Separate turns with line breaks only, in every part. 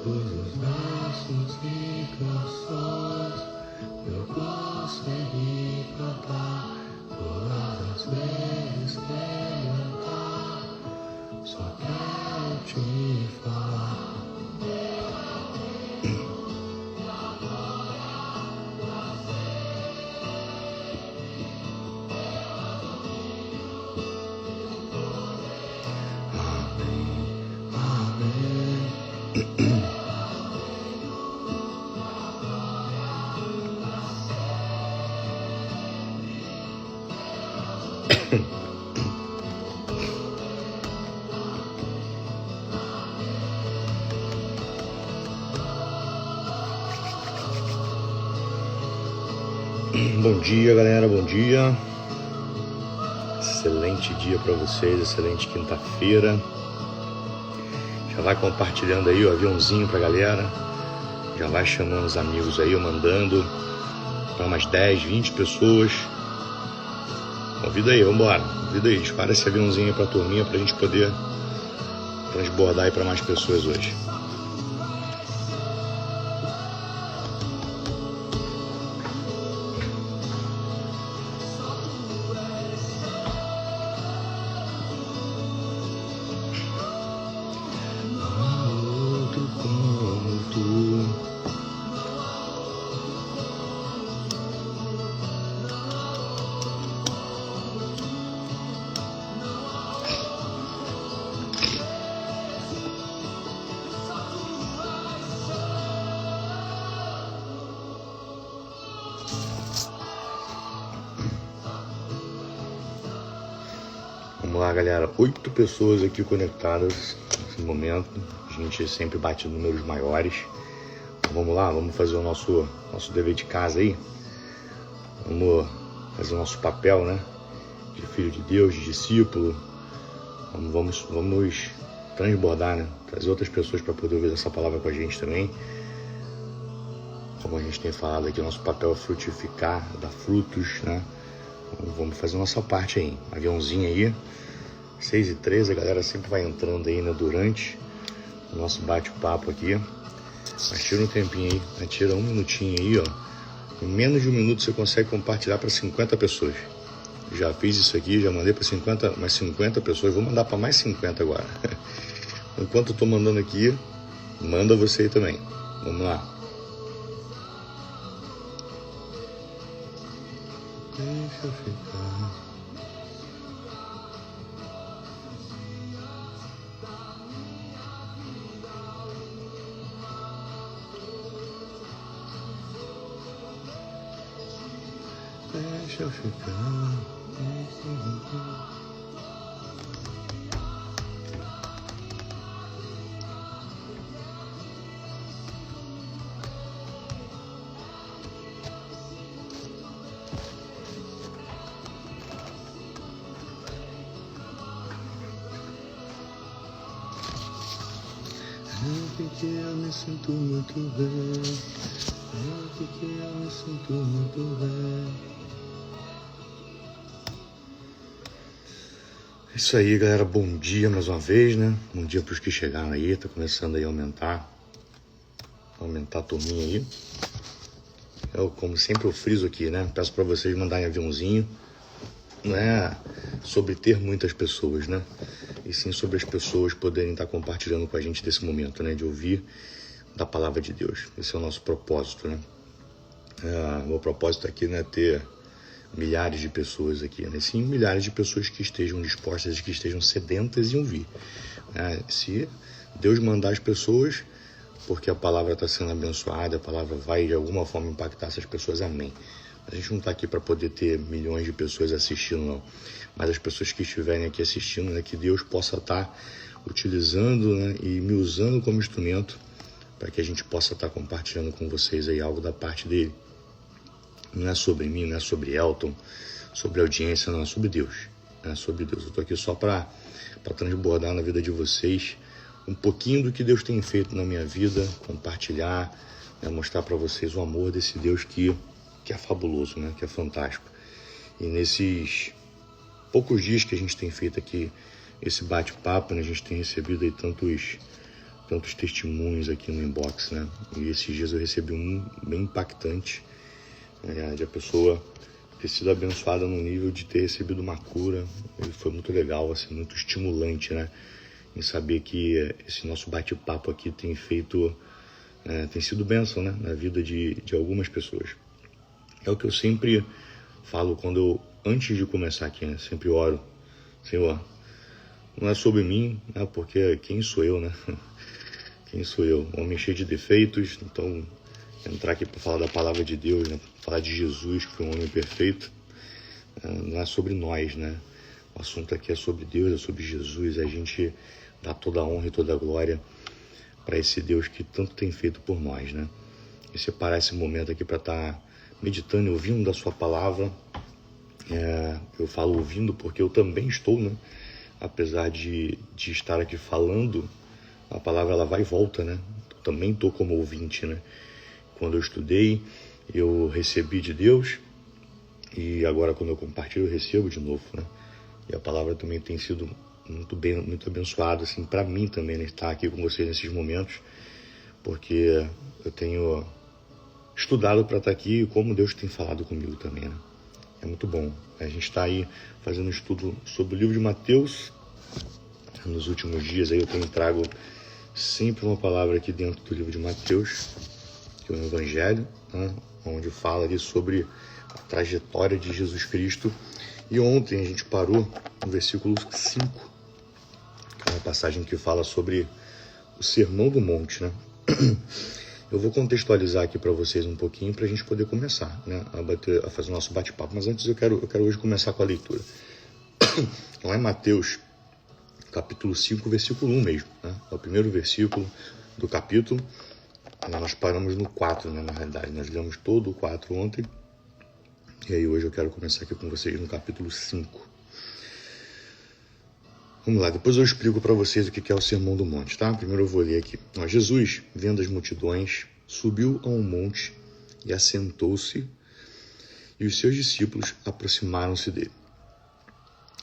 os braços e canções eu consegui cantar todas as vezes que cantar. Só quero te falar. Bom dia, galera, bom dia. Excelente dia para vocês, excelente quinta-feira. Já vai compartilhando aí o aviãozinho pra galera. Já vai chamando os amigos aí, mandando para umas 10, 20 pessoas. Convida aí, vambora. Convida aí, dispara esse aviãozinho aí pra turminha pra gente poder transbordar aí para mais pessoas hoje. Vamos lá, galera, 8 pessoas aqui conectadas nesse momento. A gente sempre bate números maiores. Então, vamos lá, vamos fazer o nosso dever de casa aí. Vamos fazer o nosso papel, né? De filho de Deus, de discípulo. Vamos transbordar, né? Trazer outras pessoas para poder ouvir essa palavra com a gente também. Como a gente tem falado aqui, nosso papel é frutificar, dar frutos, né? Então, vamos fazer a nossa parte aí. Aviãozinho aí. 6h13, a galera sempre vai entrando aí, né, durante o nosso bate-papo aqui. Mas tira um tempinho aí, né, tira um minutinho aí, ó. Em menos de um minuto você consegue compartilhar para 50 pessoas. Já fiz isso aqui, já mandei para mais 50 pessoas, vou mandar para mais 50 agora. Enquanto eu tô mandando aqui, manda você aí também. Vamos lá. Deixa eu ficar. Deixa eu ficar. Porque eu me sinto muito bem. Porque eu me sinto muito bem. Isso aí, galera, bom dia mais uma vez, né? Bom dia para os que chegaram aí, tá começando aí a aumentar a turminha aí. Eu, como sempre, eu friso aqui, né? Peço para vocês mandarem aviãozinho. Não é sobre ter muitas pessoas, né? E sim sobre as pessoas poderem estar compartilhando com a gente desse momento, né? De ouvir da palavra de Deus. Esse é o nosso propósito, né? O meu propósito aqui não é ter milhares de pessoas aqui, né? Sim, milhares de pessoas que estejam dispostas, que estejam sedentas em ouvir. Se Deus mandar as pessoas, porque a palavra está sendo abençoada, a palavra vai de alguma forma impactar essas pessoas, amém. A gente não está aqui para poder ter milhões de pessoas assistindo, não. Mas as pessoas que estiverem aqui assistindo, né, que Deus possa estar utilizando, né, e me usando como instrumento para que a gente possa estar compartilhando com vocês aí algo da parte dele. Não é sobre mim, não é sobre Elton, sobre audiência, não, é sobre Deus. É sobre Deus. Eu estou aqui só para transbordar na vida de vocês um pouquinho do que Deus tem feito na minha vida, compartilhar, né, mostrar para vocês o amor desse Deus que é fabuloso, né, que é fantástico. E nesses poucos dias que a gente tem feito aqui esse bate-papo, né, a gente tem recebido aí tantos testemunhos aqui no inbox, né? E esses dias eu recebi um bem impactante, de a pessoa ter sido abençoada no nível de ter recebido uma cura. E foi muito legal, assim, muito estimulante, né? Em saber que esse nosso bate-papo aqui tem sido bênção, né? Na vida de algumas pessoas. É o que eu sempre falo antes de começar aqui, né? Sempre oro, Senhor, não é sobre mim, né? Porque quem sou eu, né? Quem sou eu? Um homem cheio de defeitos. Então, entrar aqui para falar da palavra de Deus, né? Falar de Jesus, que foi um homem perfeito, não é sobre nós, né? O assunto aqui é sobre Deus, é sobre Jesus. A gente dá toda a honra e toda a glória para esse Deus que tanto tem feito por nós, né? E separar esse momento aqui para estar meditando e ouvindo da sua palavra. Eu falo ouvindo porque eu também estou, né? Apesar de estar aqui falando, a palavra ela vai e volta, né? Eu também estou como ouvinte, né? Quando eu estudei, eu recebi de Deus, e agora quando eu compartilho, eu recebo de novo, né? E a palavra também tem sido muito abençoada, assim, para mim também, né? Estar aqui com vocês nesses momentos, porque eu tenho estudado para estar aqui e como Deus tem falado comigo também, né? É muito bom. A gente está aí fazendo um estudo sobre o livro de Mateus. Nos últimos dias aí eu tenho trago sempre uma palavra aqui dentro do livro de Mateus, que é o Evangelho, né? Onde fala ali sobre a trajetória de Jesus Cristo. E ontem a gente parou no versículo 5, que é uma passagem que fala sobre o Sermão do Monte, né? Eu vou contextualizar aqui para vocês um pouquinho para a gente poder começar, né, a fazer o nosso bate-papo. Mas antes eu quero hoje começar com a leitura. Lá em Mateus, capítulo 5, versículo 1 mesmo, né? É o primeiro versículo do capítulo. Nós paramos no 4, né, na realidade. Nós lemos todo o 4 ontem. E aí hoje eu quero começar aqui com vocês no capítulo 5. Vamos lá, depois eu explico para vocês o que é o Sermão do Monte, tá? Primeiro eu vou ler aqui. Jesus, vendo as multidões, subiu a um monte e assentou-se, e os seus discípulos aproximaram-se dele.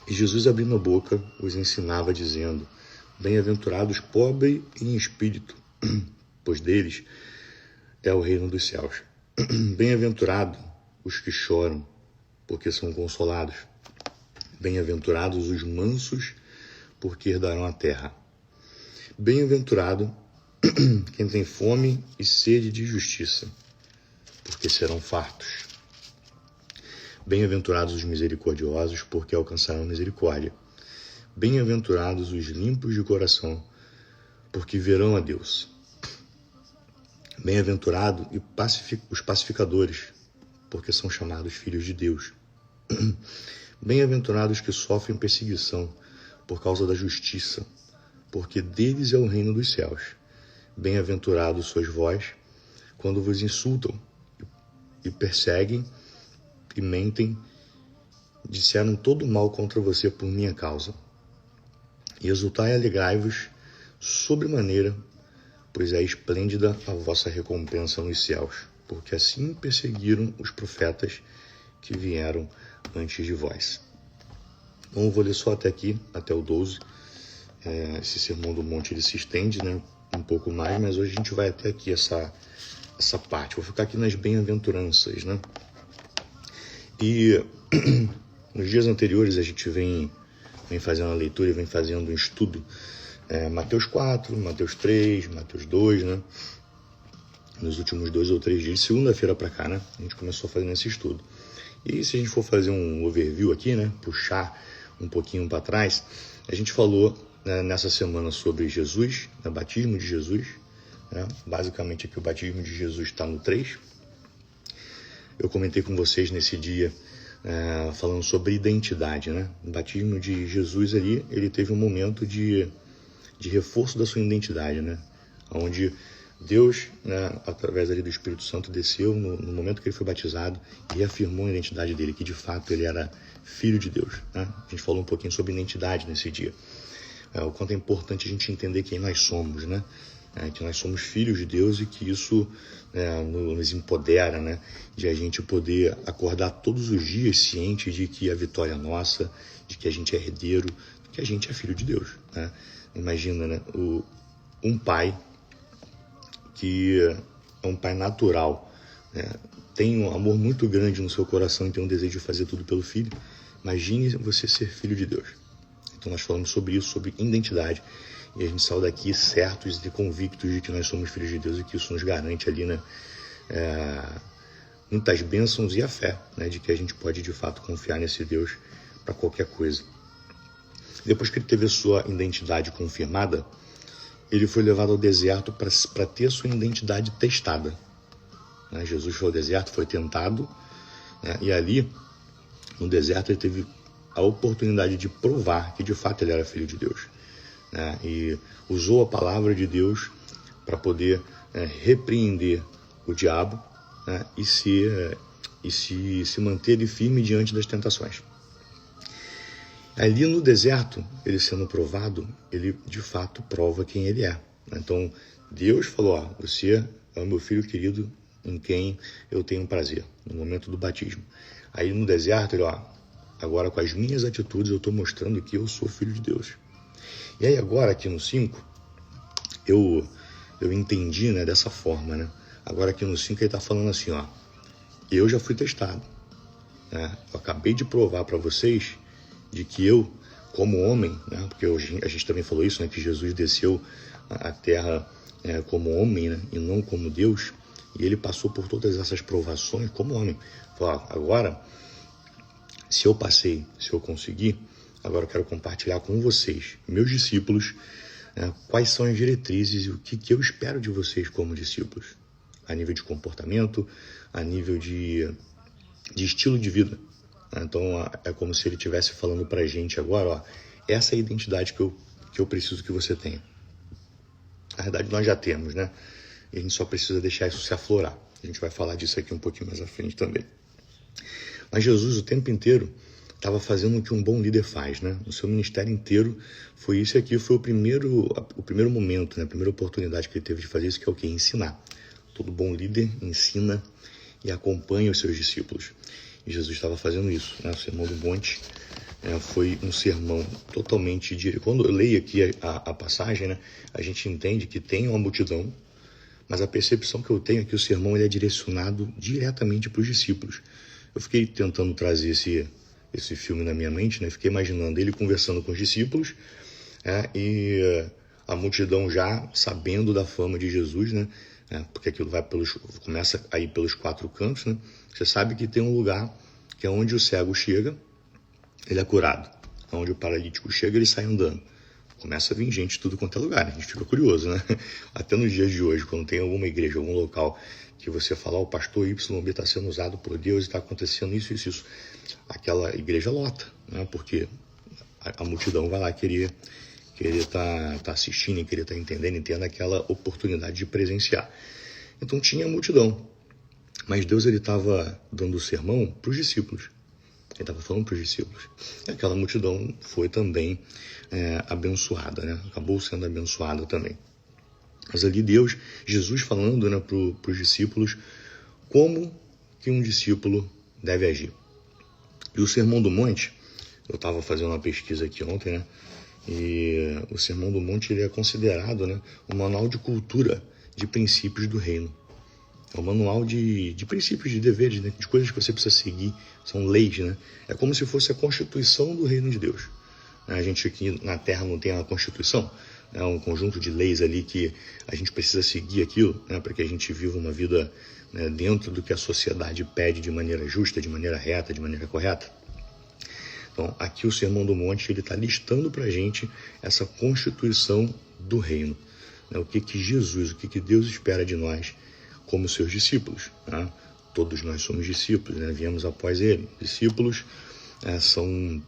E Jesus, abrindo a boca, os ensinava, dizendo: Bem-aventurados pobres em espírito, pois deles é o reino dos céus. Bem-aventurados os que choram, porque são consolados. Bem-aventurados os mansos, porque herdarão a terra. Bem-aventurado quem tem fome e sede de justiça, porque serão fartos. Bem-aventurados os misericordiosos, porque alcançarão misericórdia. Bem-aventurados os limpos de coração, porque verão a Deus. Bem-aventurados os pacificadores, porque são chamados filhos de Deus. Bem-aventurados que sofrem perseguição por causa da justiça, porque deles é o reino dos céus. Bem-aventurados sois vós, quando vos insultam e perseguem e mentem, disseram todo mal contra você por minha causa. E exultai e alegrai-vos sobremaneira, pois é esplêndida a vossa recompensa nos céus, porque assim perseguiram os profetas que vieram antes de vós. Então eu vou ler só até aqui, até o 12. Esse Sermão do Monte ele se estende, né, um pouco mais, mas hoje a gente vai até aqui essa parte. Vou ficar aqui nas bem-aventuranças, né? E nos dias anteriores a gente vem fazendo a leitura e vem fazendo um estudo. Mateus 4, Mateus 3, Mateus 2, né? Nos últimos 2 ou 3 dias, segunda-feira para cá, né? A gente começou fazendo esse estudo. E se a gente for fazer um overview aqui, né? Puxar um pouquinho para trás, a gente falou, né, nessa semana sobre Jesus, o batismo de Jesus, né? Basicamente aqui o batismo de Jesus está no 3. Eu comentei com vocês nesse dia, falando sobre identidade, né? O batismo de Jesus ali, ele teve um momento de reforço da sua identidade, né? Onde Deus, né, através ali do Espírito Santo, desceu no momento que ele foi batizado e reafirmou a identidade dele, que de fato ele era filho de Deus, né? A gente falou um pouquinho sobre identidade nesse dia. O quanto é importante a gente entender quem nós somos, né? Que nós somos filhos de Deus e que isso nos empodera, né? De a gente poder acordar todos os dias ciente de que a vitória é nossa, de que a gente é herdeiro, de que a gente é filho de Deus, né? Imagina, né? um pai que é um pai natural, né? Tem um amor muito grande no seu coração e tem um desejo de fazer tudo pelo filho. Imagine você ser filho de Deus. Então nós falamos sobre isso, sobre identidade, e a gente saiu daqui certos e convictos de que nós somos filhos de Deus e que isso nos garante ali, né, muitas bênçãos e a fé, né, de que a gente pode de fato confiar nesse Deus para qualquer coisa. Depois que ele teve a sua identidade confirmada, ele foi levado ao deserto para ter a sua identidade testada. Jesus foi ao deserto, foi tentado, né, e ali no deserto ele teve a oportunidade de provar que de fato ele era filho de Deus, né, e usou a palavra de Deus para poder repreender o diabo, né, e se manter firme diante das tentações. Ali no deserto, ele sendo provado, ele de fato prova quem ele é. Então Deus falou, você é o meu filho querido em quem eu tenho prazer, no momento do batismo. Aí no deserto ele, agora com as minhas atitudes eu estou mostrando que eu sou filho de Deus. E aí agora aqui no 5, eu entendi, né, dessa forma, né? Agora aqui no 5 ele está falando assim, eu já fui testado, né? Eu acabei de provar para vocês de que eu, como homem, né, porque a gente também falou isso, né, que Jesus desceu à terra como homem, né, e não como Deus, e ele passou por todas essas provações como homem. Falou, agora, se eu passei, se eu consegui, agora eu quero compartilhar com vocês, meus discípulos, quais são as diretrizes e o que eu espero de vocês como discípulos, a nível de comportamento, a nível de estilo de vida. Então é como se ele estivesse falando pra gente agora, essa é a identidade que eu preciso que você tenha. Na verdade nós já temos, né? E a gente só precisa deixar isso se aflorar. A gente vai falar disso aqui um pouquinho mais à frente também. Mas Jesus o tempo inteiro estava fazendo o que um bom líder faz, né? No seu ministério inteiro foi isso aqui, foi o primeiro momento, né? A primeira oportunidade que ele teve de fazer isso, que é o quê? Ensinar. Todo bom líder ensina e acompanha os seus discípulos. E Jesus estava fazendo isso, né? O Sermão do Monte foi um sermão totalmente... Quando eu leio aqui a passagem, né, a gente entende que tem uma multidão, mas a percepção que eu tenho é que o sermão ele é direcionado diretamente para os discípulos. Eu fiquei tentando trazer esse filme na minha mente, né? Fiquei imaginando ele conversando com os discípulos, e a multidão já sabendo da fama de Jesus, né? Porque aquilo começa a ir pelos 4 cantos, né? Você sabe que tem um lugar que é onde o cego chega, ele é curado. Onde o paralítico chega, ele sai andando. Começa a vir gente de tudo quanto é lugar, né? A gente fica curioso, né? Até nos dias de hoje, quando tem alguma igreja, algum local que você fala, o pastor YB está sendo usado por Deus e está acontecendo isso. Aquela igreja lota, né? Porque a multidão vai lá querer tá assistindo e querer estar entendendo, tendo aquela oportunidade de presenciar. Então tinha multidão, mas Deus ele estava dando o sermão para os discípulos. Ele estava falando para os discípulos. E aquela multidão foi também abençoada, né? Acabou sendo abençoada também. Mas ali Jesus falando, né, para os discípulos como que um discípulo deve agir. E o Sermão do Monte, eu estava fazendo uma pesquisa aqui ontem, né? E o Sermão do Monte ele é considerado, né, um manual de cultura de princípios do reino. É um manual de princípios, de deveres, né, de coisas que você precisa seguir, são leis, né? É como se fosse a constituição do reino de Deus. A gente aqui na Terra não tem a constituição, é um conjunto de leis ali que a gente precisa seguir aquilo, né, para que a gente viva uma vida, né, dentro do que a sociedade pede de maneira justa, de maneira reta, de maneira correta. Então, aqui o Sermão do Monte ele está listando para a gente essa constituição do reino, né? O que Jesus, o que Deus espera de nós como seus discípulos, né? Todos nós somos discípulos, né? Viemos após ele. Discípulos são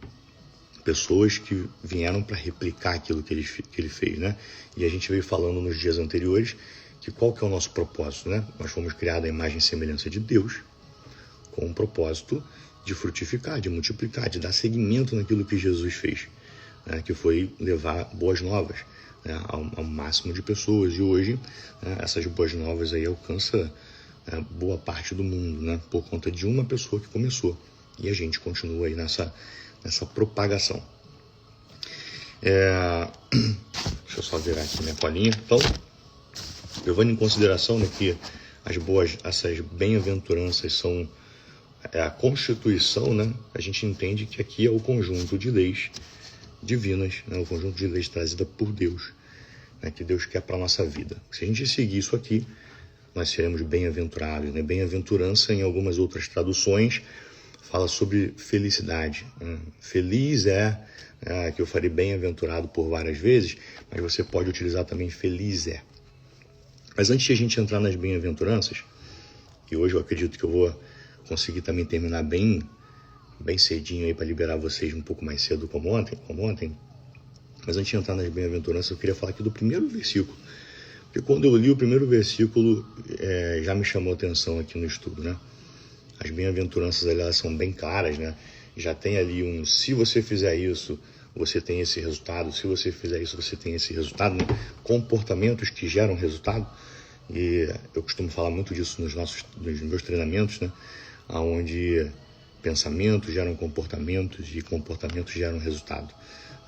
pessoas que vieram para replicar aquilo que ele fez, né? E a gente veio falando nos dias anteriores que qual que é o nosso propósito, né? Nós fomos criados à imagem e semelhança de Deus, com um propósito de frutificar, de multiplicar, de dar seguimento naquilo que Jesus fez, né, que foi levar boas novas, né, ao máximo de pessoas. E hoje, né, essas boas novas aí alcançam boa parte do mundo, né, por conta de uma pessoa que começou. E a gente continua aí nessa propagação. Deixa eu só virar aqui minha colinha. Então, levando em consideração, né, que essas bem-aventuranças são a constituição, né? A gente entende que aqui é o conjunto de leis divinas, né? O conjunto de leis trazida por Deus, né? Que Deus quer para a nossa vida. Se a gente seguir isso aqui, nós seremos bem-aventurados, né? Bem-aventurança, em algumas outras traduções, fala sobre felicidade. Feliz que eu falei bem-aventurado por várias vezes, mas você pode utilizar também feliz é. Mas antes de a gente entrar nas bem-aventuranças, e hoje eu acredito que eu vou conseguir também terminar bem cedinho aí para liberar vocês um pouco mais cedo como ontem. Mas antes de entrar nas bem-aventuranças, eu queria falar aqui do primeiro versículo. Porque quando eu li o primeiro versículo, já me chamou a atenção aqui no estudo, né? As bem-aventuranças, elas são bem claras, né? Já tem ali se você fizer isso, você tem esse resultado. Se você fizer isso, você tem esse resultado, né? Comportamentos que geram resultado. E eu costumo falar muito disso nos meus treinamentos, né? Onde pensamentos geram comportamentos e comportamentos geram resultado.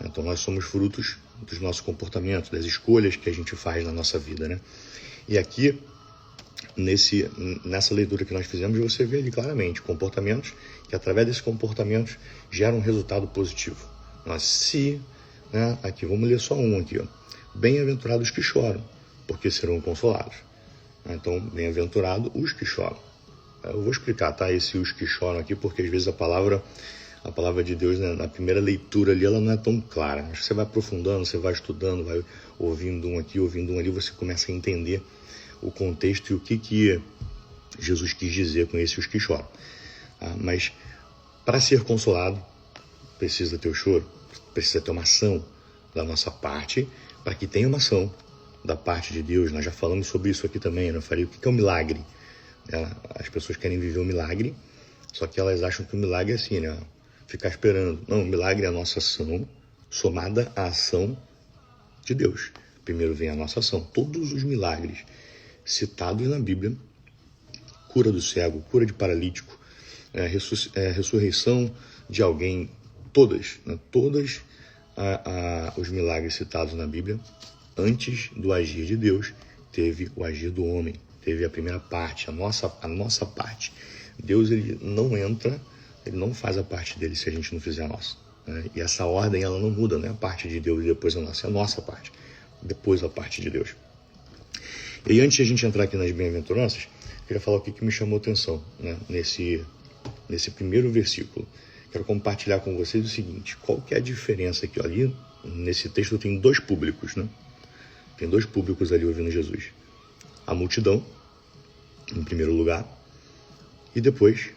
Então nós somos frutos dos nossos comportamentos, das escolhas que a gente faz na nossa vida, né? E aqui, nessa leitura que nós fizemos, você vê ali claramente comportamentos que através desses comportamentos geram um resultado positivo. Aqui vamos ler só um aqui, ó. Bem-aventurados que choram, porque serão consolados. Então, bem-aventurado os que choram. Eu vou explicar, tá? Esse os que choram aqui, porque às vezes a palavra de Deus, né, na primeira leitura ali, ela não é tão clara. Acho que você vai aprofundando, você vai estudando, vai ouvindo um aqui, ouvindo um ali, você começa a entender o contexto e o que Jesus quis dizer com esse os que choram. Mas para ser consolado, precisa ter o choro, precisa ter uma ação da nossa parte, para que tenha uma ação da parte de Deus. Nós já falamos sobre isso aqui também, eu falei o que é um milagre. As pessoas querem viver um milagre, só que elas acham que o milagre é assim, né? Ficar esperando. Não, o milagre é a nossa ação somada à ação de Deus. Primeiro vem a nossa ação. Todos os milagres citados na Bíblia, cura do cego, cura de paralítico, ressurreição de alguém, todos os milagres citados na Bíblia, antes do agir de Deus, teve o agir do homem, teve a primeira parte, a nossa parte. Deus, ele não entra, ele não faz a parte dele se a gente não fizer a nossa. Né? E essa ordem, ela não muda, não é a parte de Deus e depois a nossa, é a nossa parte, depois a parte de Deus. E antes de a gente entrar aqui nas bem-aventuranças, eu queria falar o que me chamou a atenção, né? Nesse primeiro versículo. Quero compartilhar com vocês o seguinte: qual que é a diferença aqui? Ali, nesse texto tem dois públicos, né? Tem dois públicos ali ouvindo Jesus. A multidão, em primeiro lugar, e depois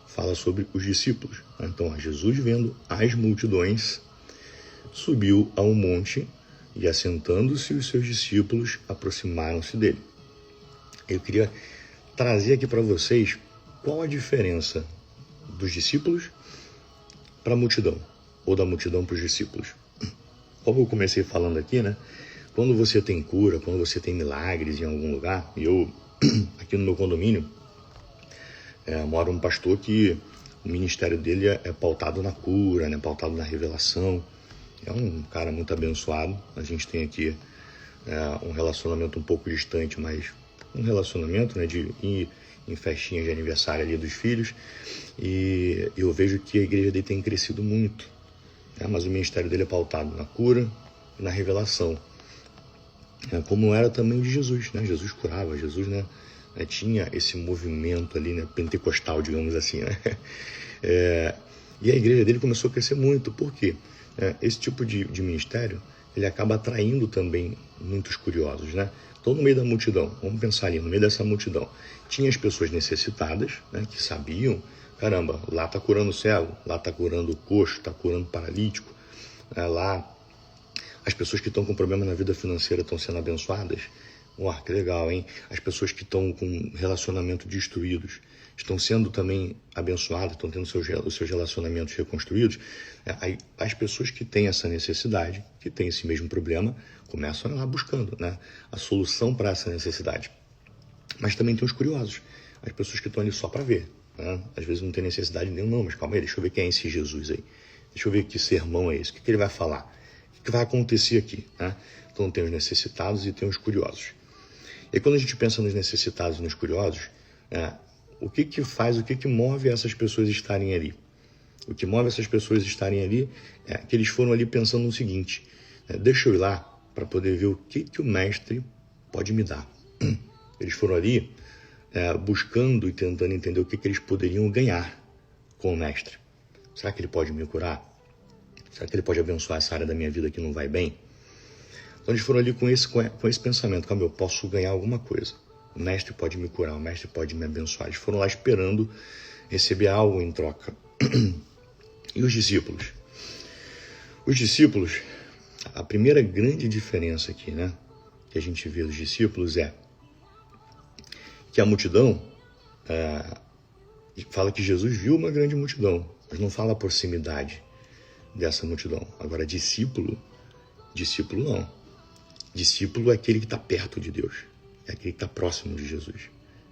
fala sobre os discípulos. Então, Jesus, vendo as multidões, subiu a um monte e, assentando-se, os seus discípulos aproximaram-se dele. Eu queria trazer aqui para vocês qual a diferença dos discípulos para a multidão, ou da multidão para os discípulos. Como eu comecei falando aqui, né? Quando você tem cura, quando você tem milagres em algum lugar, e eu, aqui no meu condomínio, mora um pastor que o ministério dele é pautado na cura, né? Pautado na revelação. É um cara muito abençoado. A gente tem aqui um relacionamento um pouco distante, mas um relacionamento, né, de ir em festinhas de aniversário ali dos filhos. E eu vejo que a igreja dele tem crescido muito. Né? Mas o ministério dele é pautado na cura e na revelação. Como era também o de Jesus, né? Jesus curava, Jesus, né, tinha esse movimento ali, né, pentecostal, digamos assim, né? E a igreja dele começou a crescer muito. Por quê? Esse tipo de ministério, ele acaba atraindo também muitos curiosos, né? Então, no meio da multidão, vamos pensar ali, no meio dessa multidão, tinha as pessoas necessitadas, né, que sabiam, caramba, lá está curando cego, lá está curando coxo, está curando paralítico, lá as pessoas que estão com problema na vida financeira estão sendo abençoadas. Que legal, hein? As pessoas que estão com relacionamento destruídos estão sendo também abençoadas, estão tendo os seus relacionamentos reconstruídos. Aí, as pessoas que têm essa necessidade, que têm esse mesmo problema, começam a ir lá buscando, né, a solução para essa necessidade. Mas também tem os curiosos, as pessoas que estão ali só para ver. Né? Às vezes não tem necessidade nenhuma, não, mas calma aí, deixa eu ver quem é esse Jesus aí. Deixa eu ver que sermão é esse, o que ele vai falar. que vai acontecer aqui, né? Então tem os necessitados e tem os curiosos. E quando a gente pensa nos necessitados e nos curiosos, o que move essas pessoas estarem ali? O que move essas pessoas estarem ali é que eles foram ali pensando no seguinte: deixa eu ir lá para poder ver o que o mestre pode me dar. Eles foram ali buscando e tentando entender o que eles poderiam ganhar com o mestre. Será que ele pode me curar? Será que ele pode abençoar essa área da minha vida que não vai bem? Então eles foram ali com esse pensamento: calma, eu posso ganhar alguma coisa. O mestre pode me curar, o mestre pode me abençoar. Eles foram lá esperando receber algo em troca. E os discípulos? Os discípulos, a primeira grande diferença aqui, né, que a gente vê dos discípulos é que a multidão fala que Jesus viu uma grande multidão, mas não fala a proximidade dessa multidão. Agora, discípulo não. Discípulo é aquele que está perto de Deus, é aquele que está próximo de Jesus,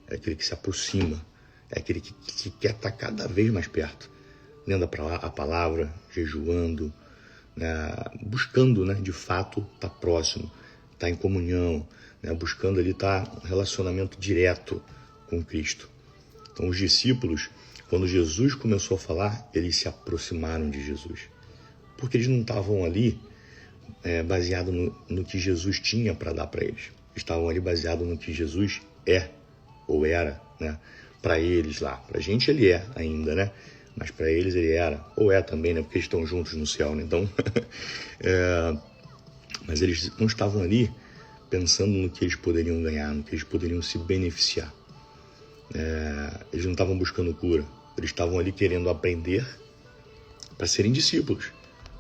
é aquele que se aproxima, é aquele que quer estar cada vez mais perto, lendo a palavra, jejuando, né, buscando, né, de fato estar próximo, estar em comunhão, né, buscando ali estar um relacionamento direto com Cristo. Então os discípulos, quando Jesus começou a falar, eles se aproximaram de Jesus, porque eles não estavam ali baseado no que Jesus tinha para dar para eles. Estavam ali baseado no que Jesus é, ou era, né? Para eles lá. Para a gente ele é ainda, né? Mas para eles ele era, ou é também, né? Porque eles estão juntos no céu, né? Então, mas eles não estavam ali pensando no que eles poderiam ganhar, no que eles poderiam se beneficiar. Eles não estavam buscando cura. Eles estavam ali querendo aprender para serem discípulos,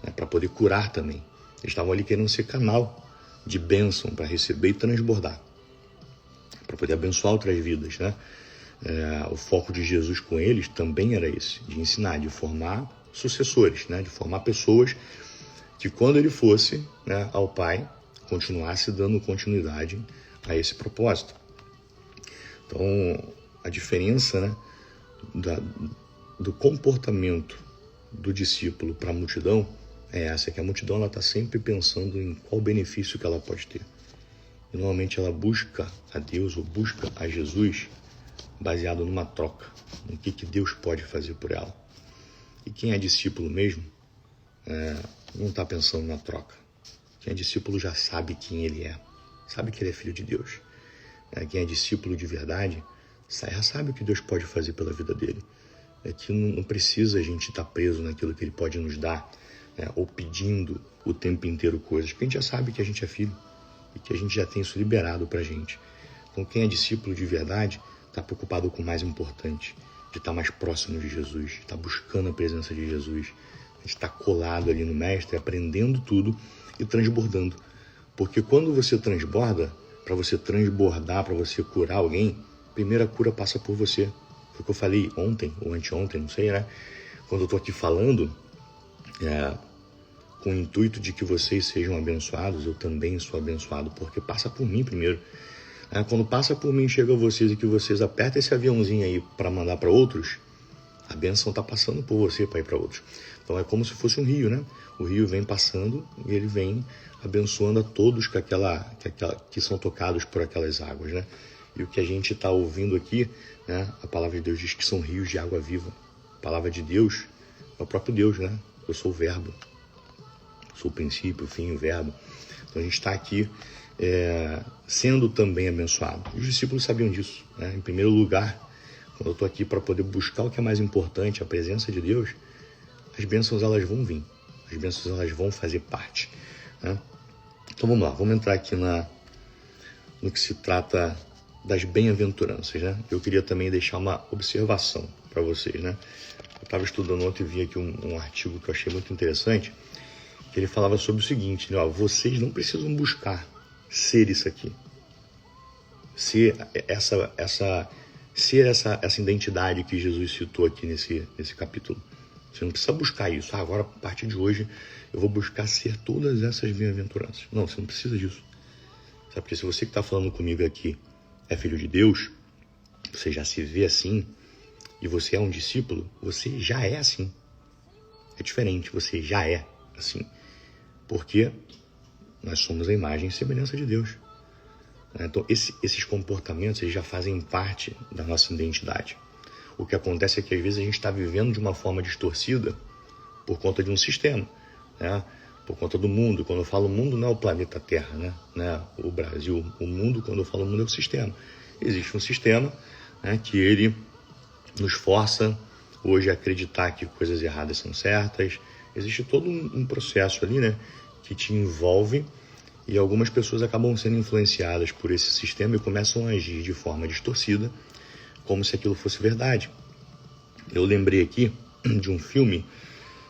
né? Para poder curar também. Eles estavam ali querendo ser canal de bênção para receber e transbordar, para poder abençoar outras vidas, né? O foco de Jesus com eles também era esse, de ensinar, de formar sucessores, né? De formar pessoas que quando ele fosse, né, ao Pai, continuasse dando continuidade a esse propósito. Então, a diferença, né, do comportamento do discípulo para a multidão é essa, que a multidão está sempre pensando em qual benefício que ela pode ter. E normalmente ela busca a Deus ou busca a Jesus baseado numa troca, no que Deus pode fazer por ela. E quem é discípulo mesmo não está pensando na troca. Quem é discípulo já sabe quem ele é, sabe que ele é filho de Deus. Quem é discípulo de verdade já sabe o que Deus pode fazer pela vida dele. É que não precisa a gente estar preso naquilo que ele pode nos dar, ou pedindo o tempo inteiro coisas, porque a gente já sabe que a gente é filho e que a gente já tem isso liberado para a gente. Então quem é discípulo de verdade está preocupado com o mais importante, de estar mais próximo de Jesus, de estar buscando a presença de Jesus, de estar colado ali no mestre, aprendendo tudo e transbordando. Porque quando você transborda, para você transbordar, para você curar alguém, a primeira cura passa por você. Foi o que eu falei ontem ou anteontem, não sei, né? Quando eu estou aqui falando, com o intuito de que vocês sejam abençoados, eu também sou abençoado, porque passa por mim primeiro. Quando passa por mim, chega a vocês e que vocês apertam esse aviãozinho aí para mandar para outros, a bênção está passando por você para ir para outros. Então é como se fosse um rio, né? O rio vem passando e ele vem abençoando a todos que são tocados por aquelas águas, né? E o que a gente está ouvindo aqui, né? A palavra de Deus diz que são rios de água viva. A palavra de Deus é o próprio Deus, né? Eu sou o verbo. Sou o princípio, o fim, o verbo. Então a gente está aqui sendo também abençoado. Os discípulos sabiam disso, né? Em primeiro lugar, quando eu estou aqui para poder buscar o que é mais importante, a presença de Deus, as bênçãos elas vão vir. As bênçãos elas vão fazer parte, né? Então vamos lá, vamos entrar aqui no que se trata das bem-aventuranças, né? Eu queria também deixar uma observação para vocês, né? Eu estava estudando ontem e vi aqui um artigo que eu achei muito interessante, que ele falava sobre o seguinte, né? Vocês não precisam buscar ser isso aqui, ser essa identidade que Jesus citou aqui nesse capítulo. Você não precisa buscar isso. Agora, a partir de hoje, eu vou buscar ser todas essas bem-aventuranças. Não, você não precisa disso. Sabe? Porque se você que está falando comigo aqui é filho de Deus, você já se vê assim, e você é um discípulo, você já é assim. É diferente, você já é assim. Porque nós somos a imagem e semelhança de Deus. Então, esses comportamentos eles já fazem parte da nossa identidade. O que acontece é que, às vezes, a gente está vivendo de uma forma distorcida por conta de um sistema, né? Por conta do mundo. Quando eu falo mundo, não é o planeta Terra, né? O Brasil. O mundo, quando eu falo mundo, é o sistema. Existe um sistema, né, que ele nos força hoje a acreditar que coisas erradas são certas. Existe todo um processo ali, né, que te envolve. E algumas pessoas acabam sendo influenciadas por esse sistema e começam a agir de forma distorcida, como se aquilo fosse verdade. Eu lembrei aqui de um filme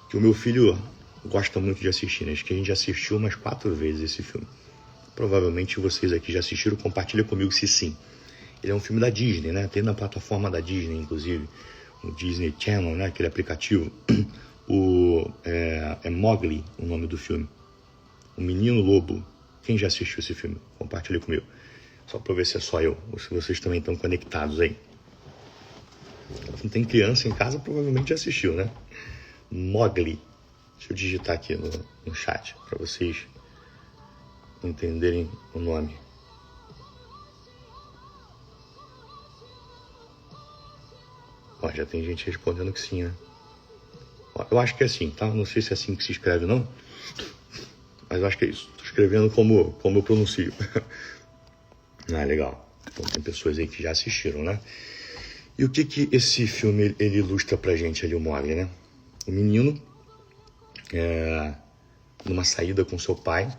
que o meu filho gosta muito de assistir, né? Acho que a gente já assistiu umas 4 vezes esse filme. Provavelmente vocês aqui já assistiram, compartilha comigo se sim. Ele é um filme da Disney, né? Tem na plataforma da Disney, inclusive, o Disney Channel, né? Aquele aplicativo. É Mowgli o nome do filme. O Menino Lobo. Quem já assistiu esse filme? Compartilha comigo. Só para ver se é só eu, ou se vocês também estão conectados aí. Quem tem criança em casa provavelmente já assistiu, né? Mowgli. Deixa eu digitar aqui no chat, para vocês entenderem o nome. Ó, já tem gente respondendo que sim, né? Ó, eu acho que é assim, tá? Não sei se é assim que se escreve, não. Mas eu acho que é isso. Estou escrevendo como eu pronuncio. Ah, legal. Então tem pessoas aí que já assistiram, né? E o que esse filme ele ilustra pra gente ali, o Mowgli, né? O menino, numa saída com seu pai,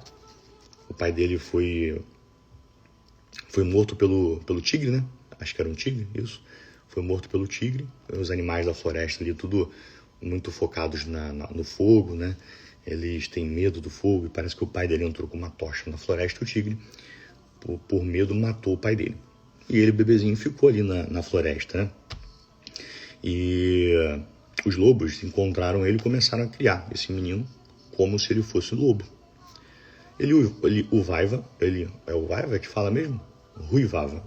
o pai dele foi morto pelo tigre, né? Acho que era um tigre, isso. Foi morto pelo tigre. Os animais da floresta ali, tudo muito focados no fogo, né? Eles têm medo do fogo e parece que o pai dele entrou com uma tocha na floresta e o tigre, por medo, matou o pai dele. E ele, bebezinho, ficou ali na floresta, né? E os lobos encontraram ele e começaram a criar esse menino como se ele fosse um lobo. O Vaiva, é o Vaiva que fala mesmo? Ruivava.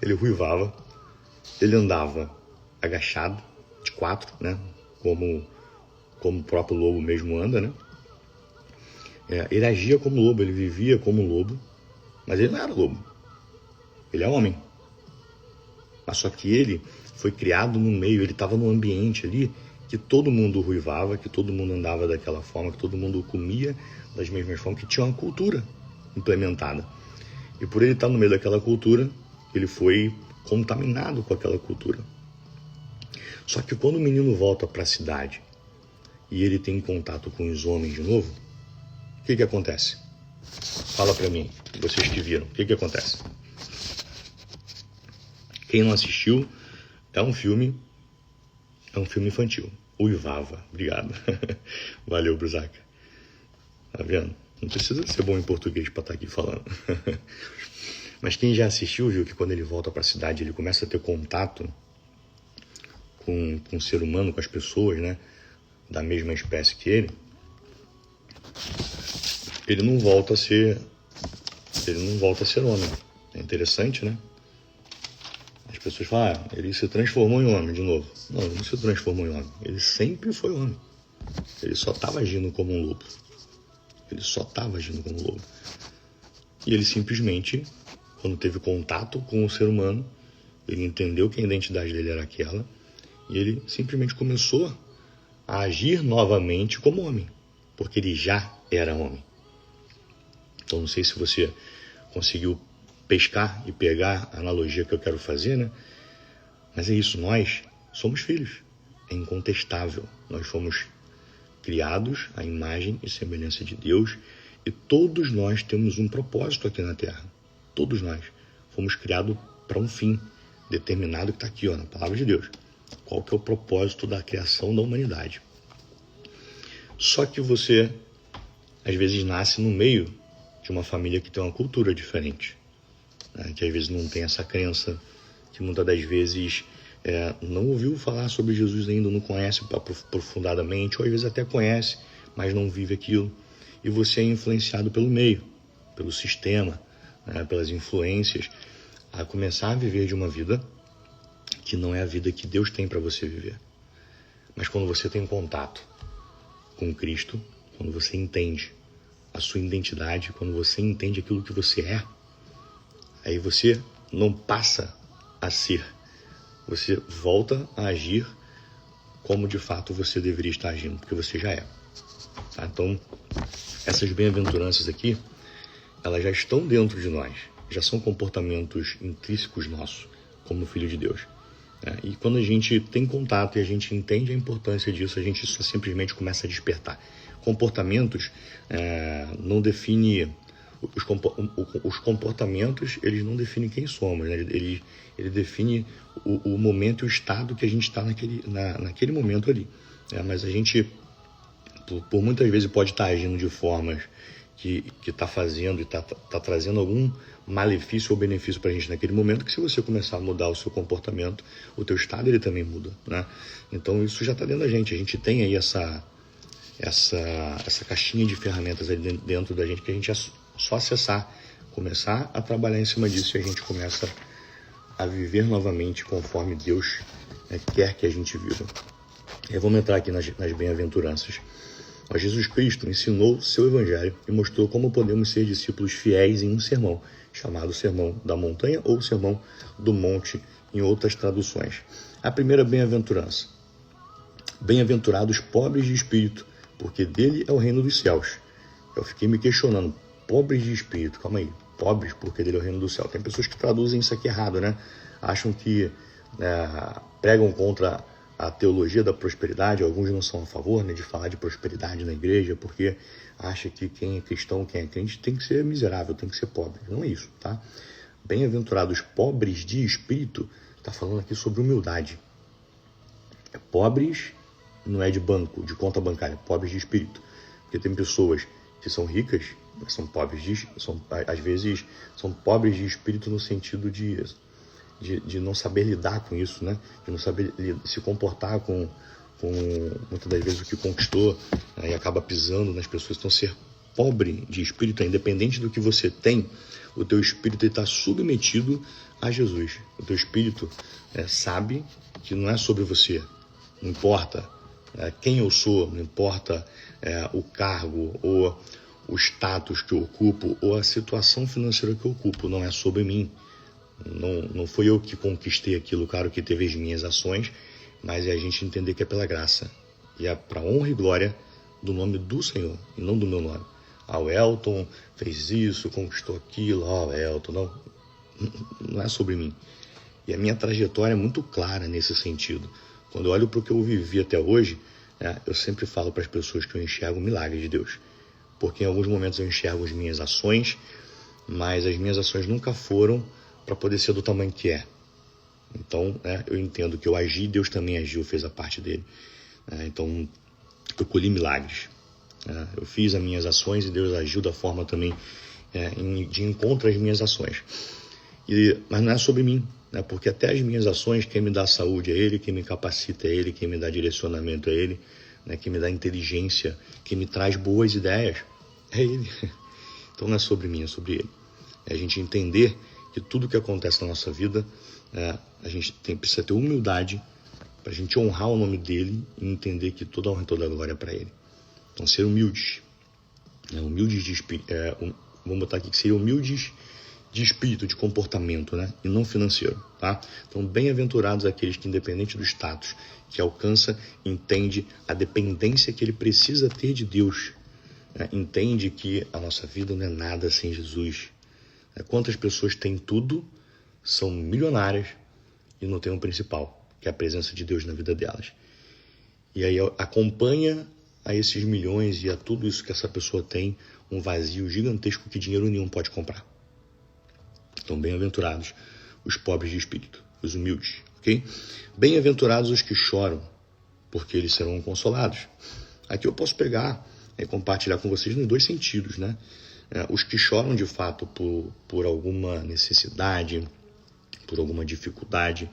Ele ruivava, ele andava agachado, de 4, né? Como o próprio lobo mesmo anda, né? Ele agia como lobo, ele vivia como lobo, mas ele não era lobo. Ele é homem. Mas só que ele foi criado no meio, ele estava num ambiente ali que todo mundo ruivava, que todo mundo andava daquela forma, que todo mundo comia das mesmas formas, que tinha uma cultura implementada. E por ele estar no meio daquela cultura, ele foi contaminado com aquela cultura. Só que quando o menino volta para a cidade e ele tem contato com os homens de novo, o que acontece? Fala para mim, vocês que viram, o que acontece? Quem não assistiu, é um filme infantil. Uivava, obrigado. Valeu, Brusaca. Tá vendo? Não precisa ser bom em português para estar aqui falando. Mas quem já assistiu viu que quando ele volta para a cidade, ele começa a ter contato com o ser humano, com as pessoas, né, da mesma espécie que ele não volta a ser homem. É interessante, né? As pessoas falam, ele se transformou em homem de novo. Não, ele não se transformou em homem. Ele sempre foi homem. Ele só estava agindo como um lobo. E ele simplesmente, quando teve contato com o ser humano, ele entendeu que a identidade dele era aquela e ele simplesmente começou a agir novamente como homem, porque ele já era homem. Então, não sei se você conseguiu pescar e pegar a analogia que eu quero fazer, né? Mas é isso, nós somos filhos, é incontestável. Nós fomos criados à imagem e semelhança de Deus e todos nós temos um propósito aqui na Terra. Todos nós fomos criados para um fim determinado que está aqui, na palavra de Deus. Qual que é o propósito da criação da humanidade? Só que você, às vezes, nasce no meio de uma família que tem uma cultura diferente, né? Que às vezes não tem essa crença, que muitas das vezes não ouviu falar sobre Jesus ainda, não conhece aprofundadamente, ou às vezes até conhece, mas não vive aquilo. E você é influenciado pelo meio, pelo sistema, né? Pelas influências, a começar a viver de uma vida que não é a vida que Deus tem para você viver. Mas quando você tem contato com Cristo, quando você entende a sua identidade, quando você entende aquilo que você é, aí você não passa a ser, você volta a agir como de fato você deveria estar agindo, porque você já é. Tá? Então, essas bem-aventuranças aqui, elas já estão dentro de nós, já são comportamentos intrínsecos nossos, como filho de Deus. E quando a gente tem contato e a gente entende a importância disso, a gente só simplesmente começa a despertar. Comportamentos não definem... Os comportamentos, eles não definem quem somos, né? Ele define o momento e o estado que a gente está naquele momento ali. Mas a gente, por muitas vezes, pode estar agindo de formas que está fazendo e está trazendo algum malefício ou benefício para a gente naquele momento, que se você começar a mudar o seu comportamento, o teu estado ele também muda, né? Então isso já está dentro da gente. A gente tem aí essa caixinha de ferramentas aí dentro da gente, que a gente é só acessar, começar a trabalhar em cima disso, e a gente começa a viver novamente conforme Deus quer que a gente viva. Vamos entrar aqui nas bem-aventuranças. Jesus Cristo ensinou seu evangelho e mostrou como podemos ser discípulos fiéis em um sermão, chamado Sermão da Montanha ou Sermão do Monte, em outras traduções. A primeira bem-aventurança: bem-aventurados pobres de espírito, porque dele é o reino dos céus. Eu fiquei me questionando, pobres de espírito, calma aí, pobres porque dele é o reino do céu. Tem pessoas que traduzem isso aqui errado, né? Acham que pregam contra a teologia da prosperidade. Alguns não são a favor, né, de falar de prosperidade na igreja, porque acha que quem é cristão, quem é crente, tem que ser miserável, tem que ser pobre. Não é isso, tá? Bem-aventurados pobres de espírito, está falando aqui sobre humildade. Pobres não é de banco, de conta bancária, pobres de espírito. Porque tem pessoas que são ricas, mas são pobres às vezes são pobres de espírito no sentido de não saber lidar com isso, né? De não saber se comportar com muitas das vezes o que conquistou, e acaba pisando nas pessoas. Então, ser pobre de espírito, independente do que você tem, o teu espírito está submetido a Jesus. O teu espírito sabe que não é sobre você, não importa quem eu sou, não importa o cargo ou o status que eu ocupo ou a situação financeira que eu ocupo, não é sobre mim. Não foi eu que conquistei aquilo, claro que teve as minhas ações, mas é a gente entender que é pela graça. E é para honra e glória do nome do Senhor, e não do meu nome. O Elton fez isso, conquistou aquilo, Elton, não é sobre mim. E a minha trajetória é muito clara nesse sentido. Quando eu olho para o que eu vivi até hoje, eu sempre falo para as pessoas que eu enxergo o milagre de Deus. Porque em alguns momentos eu enxergo as minhas ações, mas as minhas ações nunca foram para poder ser do tamanho que é. Então, eu entendo que eu agi, Deus também agiu, fez a parte dele. Então, eu colhi milagres. Eu fiz as minhas ações e Deus agiu da forma também de encontro às minhas ações. Mas não é sobre mim, porque até as minhas ações, quem me dá saúde é Ele, quem me capacita é Ele, quem me dá direcionamento é Ele, quem me dá inteligência, quem me traz boas ideias é Ele. Então não é sobre mim, é sobre Ele. É a gente entender que tudo que acontece na nossa vida, a gente precisa ter humildade para a gente honrar o nome dele e entender que toda honra e toda glória é para ele. Então, ser humildes. Humildes de espírito. Vamos botar aqui que seria humildes de espírito, de comportamento, e não financeiro. Tá? Então, bem-aventurados aqueles que, independente do status que alcança, entende a dependência que ele precisa ter de Deus. Entende que a nossa vida não é nada sem Jesus. Quantas pessoas têm tudo, são milionárias e não têm o principal, que é a presença de Deus na vida delas. E aí acompanha a esses milhões e a tudo isso que essa pessoa tem um vazio gigantesco que dinheiro nenhum pode comprar. Então, bem-aventurados os pobres de espírito, os humildes, ok? Bem-aventurados os que choram, porque eles serão consolados. Aqui eu posso pegar e compartilhar com vocês nos dois sentidos, os que choram de fato por alguma necessidade, por alguma dificuldade,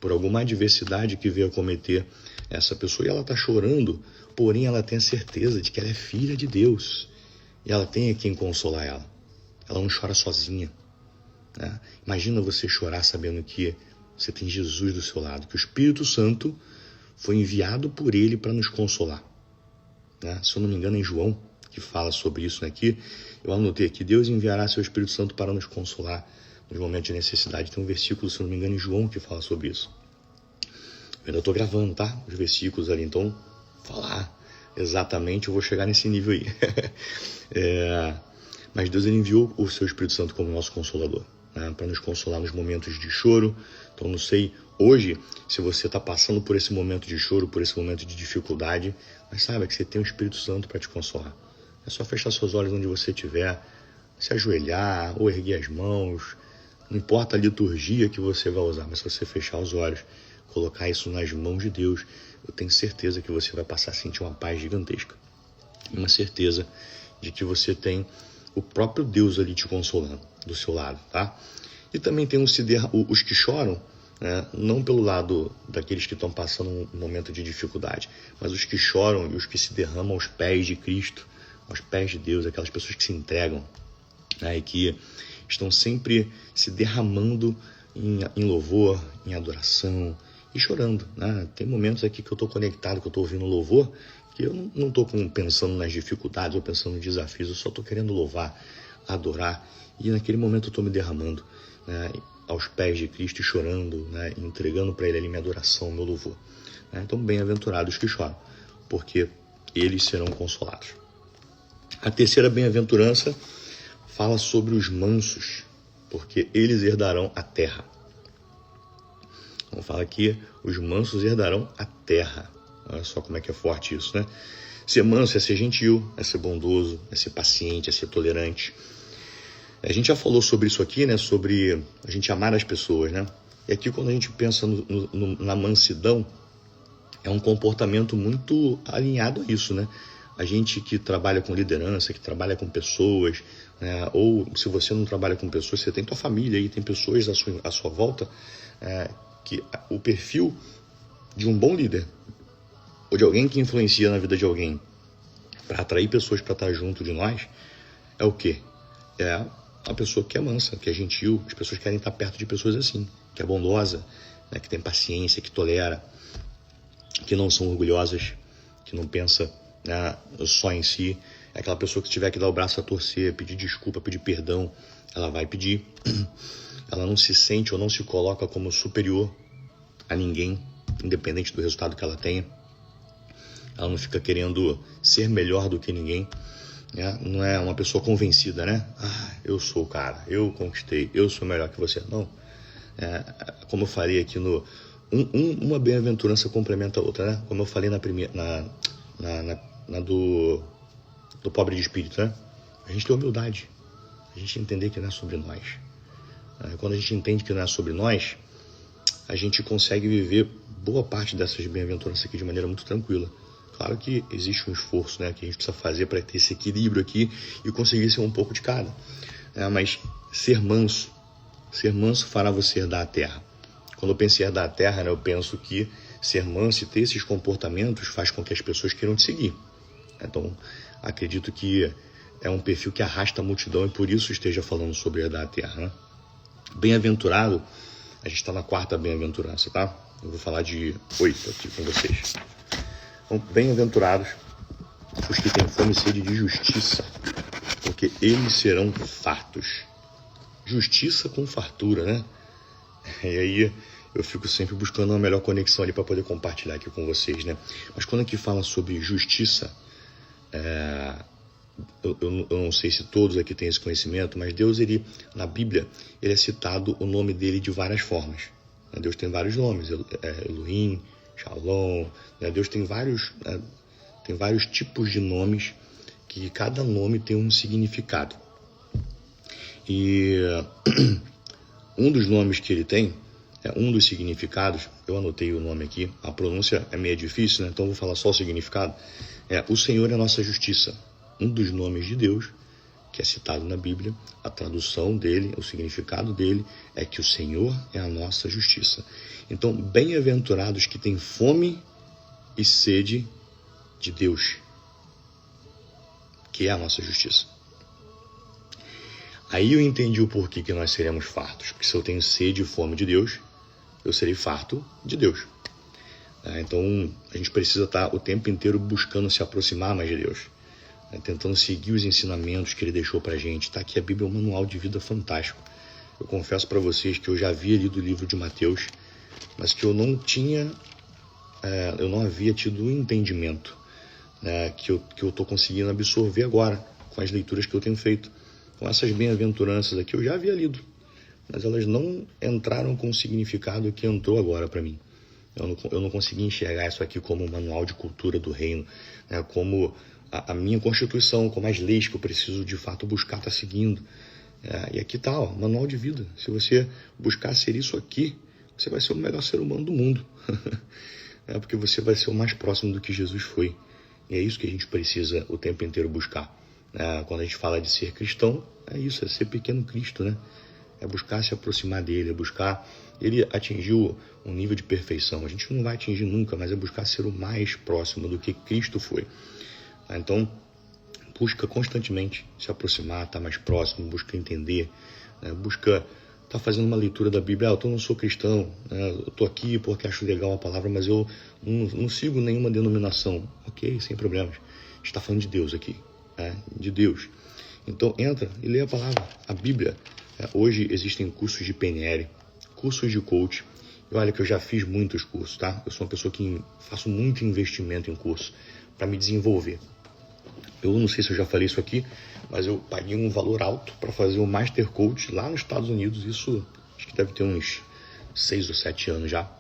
por alguma adversidade que veio a cometer essa pessoa, e ela está chorando, porém ela tem a certeza de que ela é filha de Deus e ela tem a quem consolar ela. Ela não chora sozinha. Imagina você chorar sabendo que você tem Jesus do seu lado, que o Espírito Santo foi enviado por ele para nos consolar. Se eu não me engano, é em João, que fala sobre isso aqui, eu anotei aqui: Deus enviará seu Espírito Santo para nos consolar nos momentos de necessidade. Tem um versículo, se não me engano, em João, que fala sobre isso. Eu ainda estou gravando, tá? Os versículos ali, então falar exatamente, eu vou chegar nesse nível aí. Mas Deus, ele enviou o seu Espírito Santo como nosso consolador, né? Para nos consolar nos momentos de choro. Então, não sei hoje se você está passando por esse momento de choro, por esse momento de dificuldade, mas saiba que você tem o Espírito Santo para te consolar. É só fechar seus olhos onde você estiver, se ajoelhar ou erguer as mãos. Não importa a liturgia que você vai usar, mas se você fechar os olhos, colocar isso nas mãos de Deus, eu tenho certeza que você vai passar a sentir uma paz gigantesca. E uma certeza de que você tem o próprio Deus ali te consolando do seu lado, tá? E também tem os que choram, né? Não pelo lado daqueles que estão passando um momento de dificuldade, mas os que choram e os que se derramam aos pés de Cristo, aos pés de Deus, aquelas pessoas que se entregam, né? E que estão sempre se derramando em louvor, em adoração e chorando, né? Tem momentos aqui que eu estou conectado, que eu estou ouvindo louvor, que eu não estou pensando nas dificuldades ou pensando nos desafios, eu só estou querendo louvar, adorar, e naquele momento eu estou me derramando, né, aos pés de Cristo e chorando, né, entregando para Ele ali minha adoração, meu louvor. Né? Então, bem-aventurados que choram, porque eles serão consolados. A terceira bem-aventurança fala sobre os mansos, porque eles herdarão a terra. Então, fala que os mansos herdarão a terra. Olha só como é que é forte isso, né? Ser manso é ser gentil, é ser bondoso, é ser paciente, é ser tolerante. A gente já falou sobre isso aqui, né? Sobre a gente amar as pessoas, né? E aqui, quando a gente pensa na mansidão, é um comportamento muito alinhado a isso, né? A gente que trabalha com liderança, que trabalha com pessoas, né? Ou se você não trabalha com pessoas, você tem tua família e tem pessoas à sua volta, que o perfil de um bom líder, ou de alguém que influencia na vida de alguém, para atrair pessoas para estar junto de nós, é o quê? É a pessoa que é mansa, que é gentil. As pessoas querem estar perto de pessoas assim, que é bondosa, né? Que tem paciência, que tolera, que não são orgulhosas, que não pensa, né, só em si. É aquela pessoa que tiver que dar o braço a torcer, pedir desculpa, pedir perdão, ela vai pedir. Ela não se sente ou não se coloca como superior a ninguém, independente do resultado que ela tenha. Ela não fica querendo ser melhor do que ninguém, né? Não é uma pessoa convencida, né? Eu sou o cara, eu conquistei, eu sou melhor que você. Não. Como eu falei aqui, uma bem-aventurança complementa a outra, né? Como eu falei na do pobre de espírito, né? A gente tem humildade, a gente entender que não é sobre nós. Quando a gente entende que não é sobre nós, a gente consegue viver boa parte dessas bem-aventuranças aqui de maneira muito tranquila. Claro que existe um esforço, né, que a gente precisa fazer para ter esse equilíbrio aqui e conseguir ser um pouco de cada. Mas ser manso fará você herdar a terra. Quando eu penso em herdar a terra, né, eu penso que ser manso e ter esses comportamentos faz com que as pessoas queiram te seguir. Então, acredito que é um perfil que arrasta a multidão e por isso esteja falando sobre herdar a terra, né? Bem-aventurado, a gente está na quarta bem-aventurança, tá? Eu vou falar de 8 aqui com vocês. Então, bem-aventurados os que têm fome e sede de justiça, porque eles serão fartos. Justiça com fartura, né? E aí eu fico sempre buscando uma melhor conexão ali para poder compartilhar aqui com vocês, né? Mas quando aqui fala sobre justiça, eu não sei se todos aqui têm esse conhecimento, mas Deus, na Bíblia, ele é citado o nome dele de várias formas. Deus tem vários nomes, Elohim, Shalom, né? Deus tem vários tipos de nomes, que cada nome tem um significado. E um dos nomes que ele tem, um dos significados, eu anotei o nome aqui, a pronúncia é meio difícil, né? Então eu vou falar só o significado. O Senhor é a nossa justiça. Um dos nomes de Deus, que é citado na Bíblia, a tradução dele, o significado dele é que o Senhor é a nossa justiça. Então, bem-aventurados que têm fome e sede de Deus, que é a nossa justiça. Aí eu entendi o porquê que nós seremos fartos. Porque se eu tenho sede e fome de Deus, eu serei farto de Deus. Então, a gente precisa estar o tempo inteiro buscando se aproximar mais de Deus. tentando seguir os ensinamentos que ele deixou pra gente. Tá aqui, a Bíblia é um manual de vida fantástico. Eu confesso para vocês que eu já havia lido o livro de Mateus, mas que eu não havia tido o entendimento, né, que eu estou conseguindo absorver agora, com as leituras que eu tenho feito. Com essas bem-aventuranças aqui, eu já havia lido, mas elas não entraram com o significado que entrou agora para mim. Eu não consegui enxergar isso aqui como um manual de cultura do reino, né, como a minha Constituição, como as leis que eu preciso de fato buscar estar seguindo. E aqui está, manual de vida. Se você buscar ser isso aqui, você vai ser o melhor ser humano do mundo. Porque você vai ser o mais próximo do que Jesus foi. E é isso que a gente precisa o tempo inteiro buscar. Quando a gente fala de ser cristão, é isso, é ser pequeno Cristo, né? É buscar se aproximar dele, é buscar... Ele atingiu um nível de perfeição. A gente não vai atingir nunca, mas é buscar ser o mais próximo do que Cristo foi. Então, busca constantemente se aproximar, estar mais próximo, busca entender, busca estar fazendo uma leitura da Bíblia. Eu não sou cristão, eu estou aqui porque acho legal a palavra, mas eu não sigo nenhuma denominação. Ok, sem problemas. A gente está falando de Deus aqui, de Deus. Então entra e lê a palavra, a Bíblia. Hoje existem cursos de PNL, cursos de coach. E olha que eu já fiz muitos cursos, tá? Eu sou uma pessoa que faço muito investimento em curso para me desenvolver. Eu não sei se eu já falei isso aqui, mas eu paguei um valor alto para fazer o Master Coach lá nos Estados Unidos. Isso acho que deve ter uns 6 ou 7 anos já.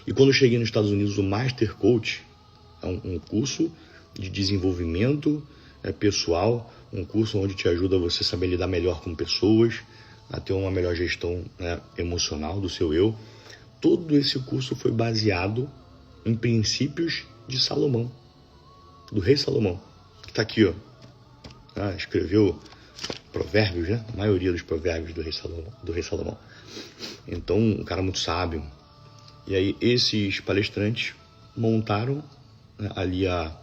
E quando eu cheguei nos Estados Unidos, o Master Coach é um curso de desenvolvimento pessoal, um curso onde te ajuda a você saber lidar melhor com pessoas, a ter uma melhor gestão emocional do seu eu. Todo esse curso foi baseado em princípios de Salomão, do rei Salomão, que está aqui, escreveu provérbios, né? A maioria dos provérbios do rei Salomão. Então, um cara muito sábio. E aí, esses palestrantes montaram ali a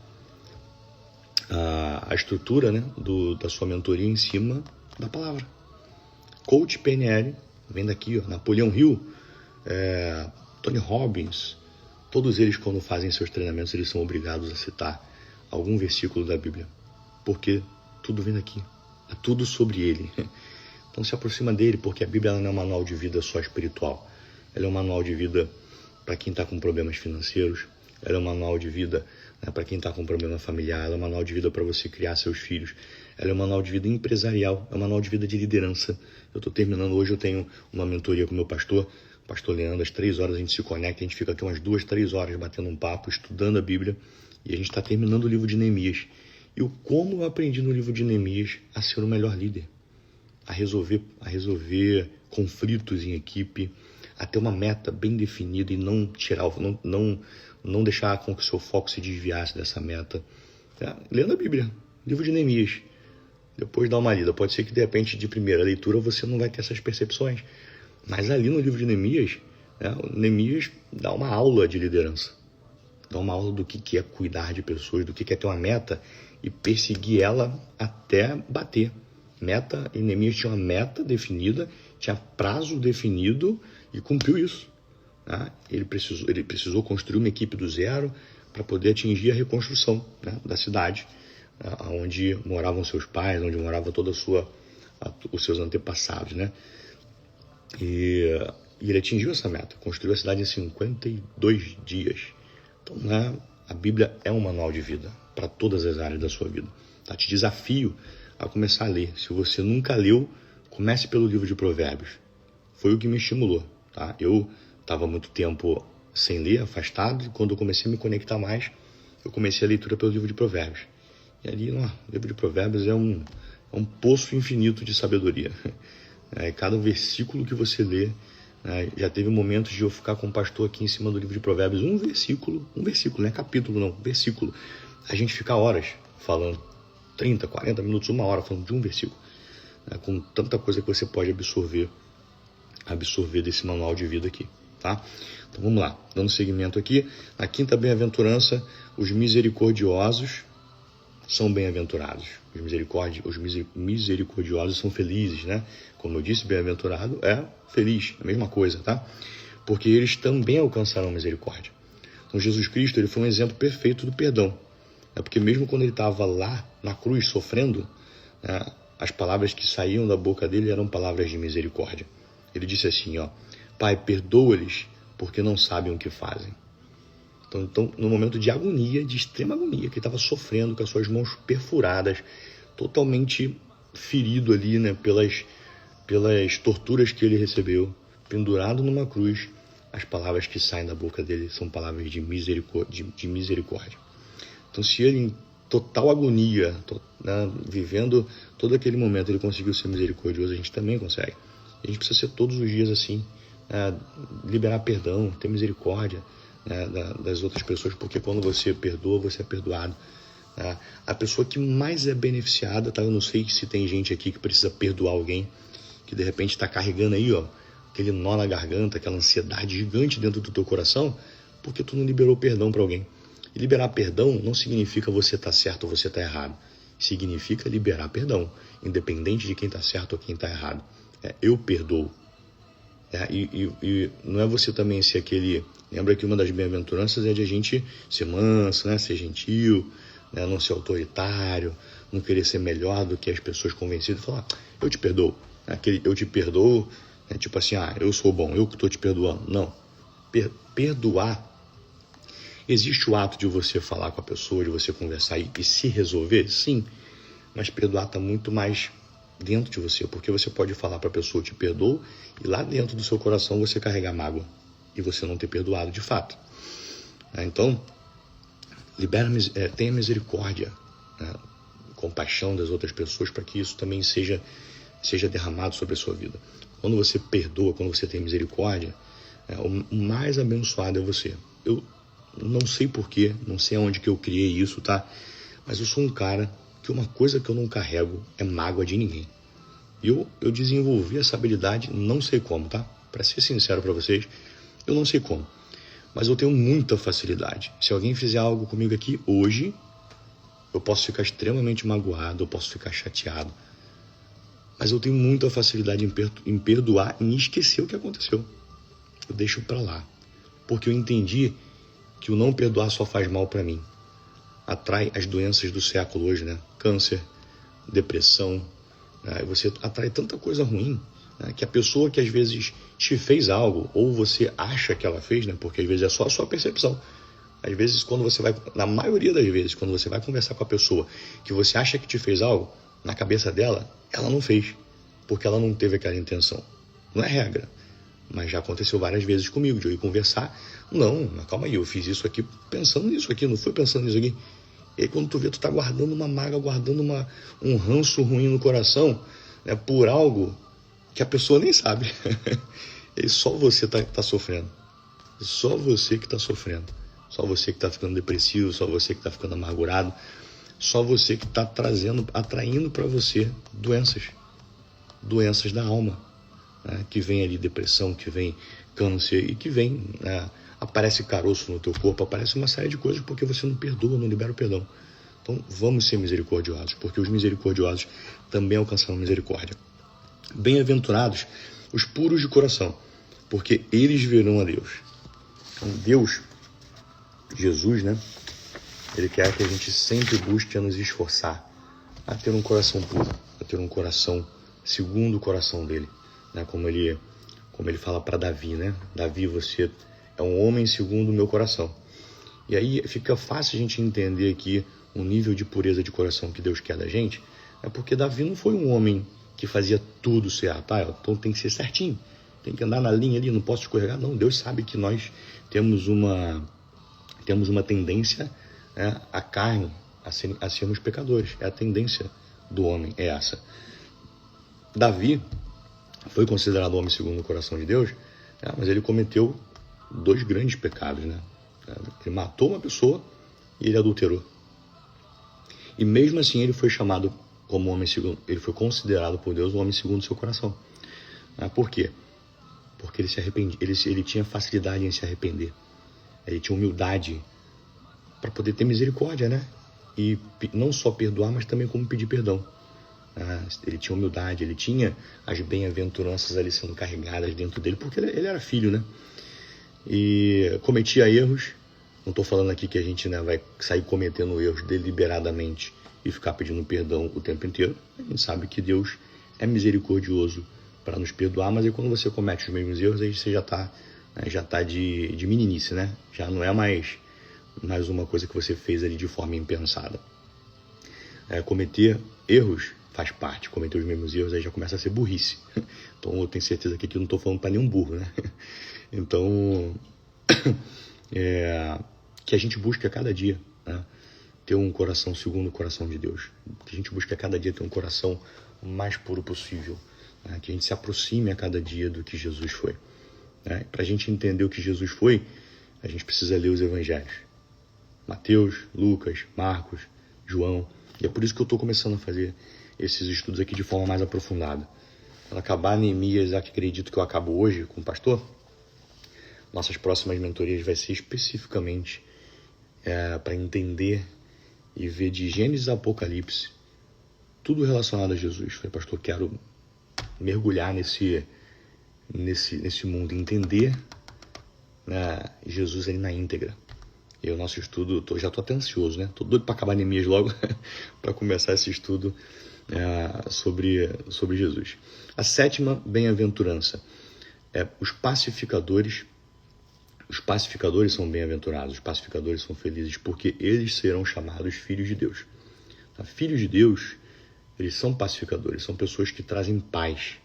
estrutura, né, da sua mentoria em cima da palavra. Coach PNL, vem daqui, Napoleão Hill, Tony Robbins, todos eles, quando fazem seus treinamentos, eles são obrigados a citar algum versículo da Bíblia, porque tudo vem daqui, é tudo sobre ele. Então se aproxima dele, porque a Bíblia não é um manual de vida só espiritual, ela é um manual de vida para quem está com problemas financeiros, ela é um manual de vida para quem está com problema familiar, ela é um manual de vida para você criar seus filhos, ela é um manual de vida empresarial, é um manual de vida de liderança. Eu estou terminando hoje, eu tenho uma mentoria com o meu pastor Leandro, às 3 horas a gente se conecta, a gente fica aqui umas 2, 3 horas batendo um papo, estudando a Bíblia, e a gente está terminando o livro de Neemias. E como eu aprendi no livro de Neemias a ser o melhor líder, a resolver conflitos em equipe, a ter uma meta bem definida e não não deixar com que o seu foco se desviasse dessa meta. Lendo a Bíblia, livro de Neemias. Depois dá uma lida. Pode ser que de repente de primeira leitura você não vai ter essas percepções. Mas ali no livro de Neemias, Neemias dá uma aula de liderança. Dá uma aula do que é cuidar de pessoas, do que é ter uma meta e perseguir ela até bater. E Neemias tinha uma meta definida, tinha prazo definido e cumpriu isso. Ele precisou construir uma equipe do zero para poder atingir a reconstrução da cidade, onde moravam seus pais, onde morava toda os seus antepassados, né? E ele atingiu essa meta, construiu a cidade em 52 dias. Então, a Bíblia é um manual de vida para todas as áreas da sua vida. Te desafio a começar a ler. Se você nunca leu, comece pelo livro de Provérbios. Foi o que me estimulou. Eu estava muito tempo sem ler, afastado, e quando eu comecei a me conectar mais, eu comecei a leitura pelo livro de Provérbios. E ali, o livro de Provérbios é um poço infinito de sabedoria. Cada versículo que você lê, já teve momentos de eu ficar com o pastor aqui em cima do livro de Provérbios, um versículo, não é capítulo não, versículo. A gente fica horas falando, 30, 40 minutos, 1 hora falando de um versículo, com tanta coisa que você pode absorver desse manual de vida aqui, tá? Então vamos lá, dando seguimento aqui, na quinta bem-aventurança, os misericordiosos são bem-aventurados. Os misericordiosos são felizes, né? Como eu disse, bem-aventurado é feliz, a mesma coisa, tá? Porque eles também alcançarão misericórdia. Então Jesus Cristo, ele foi um exemplo perfeito do perdão. É porque mesmo quando ele estava lá na cruz sofrendo, né, as palavras que saíam da boca dele eram palavras de misericórdia. Ele disse assim, ó, Pai, perdoa-lhes porque não sabem o que fazem. Então, no momento de agonia, de extrema agonia, que ele estava sofrendo com as suas mãos perfuradas, totalmente ferido ali, né, pelas torturas que ele recebeu, pendurado numa cruz, as palavras que saem da boca dele são palavras de misericórdia. Então, se ele, em total agonia, né, vivendo todo aquele momento, ele conseguiu ser misericordioso, a gente também consegue. A gente precisa ser todos os dias assim, liberar perdão, ter misericórdia, né, das outras pessoas, porque quando você perdoa, você é perdoado. A pessoa que mais é beneficiada, tá? Eu não sei se tem gente aqui que precisa perdoar alguém, que de repente está carregando aí, ó, aquele nó na garganta, aquela ansiedade gigante dentro do teu coração, porque tu não liberou perdão para alguém. E liberar perdão não significa você estar certo ou você estar errado. Significa liberar perdão, independente de quem está certo ou quem está errado. Eu perdoo. E não é você também ser aquele... Lembra que uma das bem-aventuranças é de a gente ser manso, né? Ser gentil, né? Não ser autoritário, não querer ser melhor do que as pessoas convencidas. Falar, eu te perdoo. Aquele eu te perdoo, tipo assim, eu sou bom, eu que estou te perdoando. Não. Perdoar, existe o ato de você falar com a pessoa, de você conversar e se resolver? Sim. Mas perdoar está muito mais dentro de você, porque você pode falar para a pessoa, eu te perdoo, e lá dentro do seu coração você carregar mágoa e você não ter perdoado de fato. Então, tenha misericórdia, né? Compaixão das outras pessoas, para que isso também seja derramado sobre a sua vida. Quando você perdoa, quando você tem misericórdia, o mais abençoado é você. Eu não sei porquê, não sei aonde que eu criei isso, tá? Mas eu sou um cara que uma coisa que eu não carrego é mágoa de ninguém. E eu desenvolvi essa habilidade, não sei como, tá? Para ser sincero para vocês, eu não sei como. Mas eu tenho muita facilidade. Se alguém fizer algo comigo aqui hoje, eu posso ficar extremamente magoado, eu posso ficar chateado. Mas eu tenho muita facilidade em perdoar, em esquecer o que aconteceu. Eu deixo pra lá. Porque eu entendi que o não perdoar só faz mal pra mim. Atrai as doenças do século hoje, né? Câncer, depressão. Você atrai tanta coisa ruim, né? Que a pessoa que às vezes te fez algo, ou você acha que ela fez, né? Porque às vezes é só a sua percepção. Às vezes, na maioria das vezes, quando você vai conversar com a pessoa que você acha que te fez algo, na cabeça dela, ela não fez, porque ela não teve aquela intenção. Não é regra, mas já aconteceu várias vezes comigo, de eu ir conversar, não, mas calma aí, eu fiz isso aqui pensando nisso aqui, não fui pensando nisso aqui. E aí quando tu vê, tu tá guardando uma mágoa, guardando um ranço ruim no coração, né, por algo que a pessoa nem sabe. E só você tá sofrendo. Só você que tá sofrendo. Só você que tá ficando depressivo, só você que tá ficando amargurado. Só você que está atraindo para você doenças da alma, né? Que vem ali depressão, que vem câncer e que vem, aparece caroço no teu corpo, aparece uma série de coisas porque você não perdoa, não libera o perdão. Então vamos ser misericordiosos, porque os misericordiosos também alcançarão misericórdia. Bem-aventurados os puros de coração, porque eles verão a Deus. Então Deus, Jesus, né? Ele quer que a gente sempre busque a nos esforçar a ter um coração puro, a ter um coração segundo o coração dele, né? Como ele fala para Davi, né? Davi, você é um homem segundo o meu coração. E aí fica fácil a gente entender aqui o nível de pureza de coração que Deus quer da gente, porque Davi não foi um homem que fazia tudo certo, então tem que ser certinho, tem que andar na linha ali, não posso escorregar. Não, Deus sabe que nós temos uma tendência, a carne, a sermos pecadores. É a tendência do homem, é essa. Davi foi considerado homem segundo o coração de Deus, mas ele cometeu 2 grandes pecados, né? Ele matou uma pessoa e ele adulterou. E mesmo assim ele foi chamado como homem segundo, ele foi considerado por Deus um homem segundo o seu coração. Por quê? Porque ele se arrependia, ele tinha facilidade em se arrepender. Ele tinha humildade para poder ter misericórdia, né? E não só perdoar, mas também como pedir perdão. Ele tinha humildade, ele tinha as bem-aventuranças ali sendo carregadas dentro dele, porque ele era filho, né? E cometia erros, Não estou falando aqui que a gente, né, vai sair cometendo erros deliberadamente e ficar pedindo perdão o tempo inteiro. A gente sabe que Deus é misericordioso para nos perdoar, mas aí quando você comete os mesmos erros, aí você já está de meninice, né? Já não é mais uma coisa que você fez ali de forma impensada. Cometer erros faz parte, cometer os mesmos erros aí já começa a ser burrice. Então eu tenho certeza que aqui eu não estou falando para nenhum burro, né? Então, que a gente busque a cada dia, né, ter um coração segundo o coração de Deus. Que a gente busque a cada dia ter um coração o mais puro possível. Né, que a gente se aproxime a cada dia do que Jesus foi. Né? Para a gente entender o que Jesus foi, a gente precisa ler os evangelhos. Mateus, Lucas, Marcos, João. E é por isso que eu estou começando a fazer esses estudos aqui de forma mais aprofundada. Quando acabar Neemias, acredito que eu acabo hoje com o pastor, nossas próximas mentorias vai ser especificamente para entender e ver de Gênesis a Apocalipse tudo relacionado a Jesus. Falei, pastor, quero mergulhar nesse mundo, entender, né, Jesus ali na íntegra. E o nosso estudo, já estou até ansioso, né? Estou doido para acabar Neemias logo para começar esse estudo sobre Jesus. A 7ª bem-aventurança. Os pacificadores são bem-aventurados, os pacificadores são felizes, porque eles serão chamados filhos de Deus. Filhos de Deus, eles são pacificadores, são pessoas que trazem paz.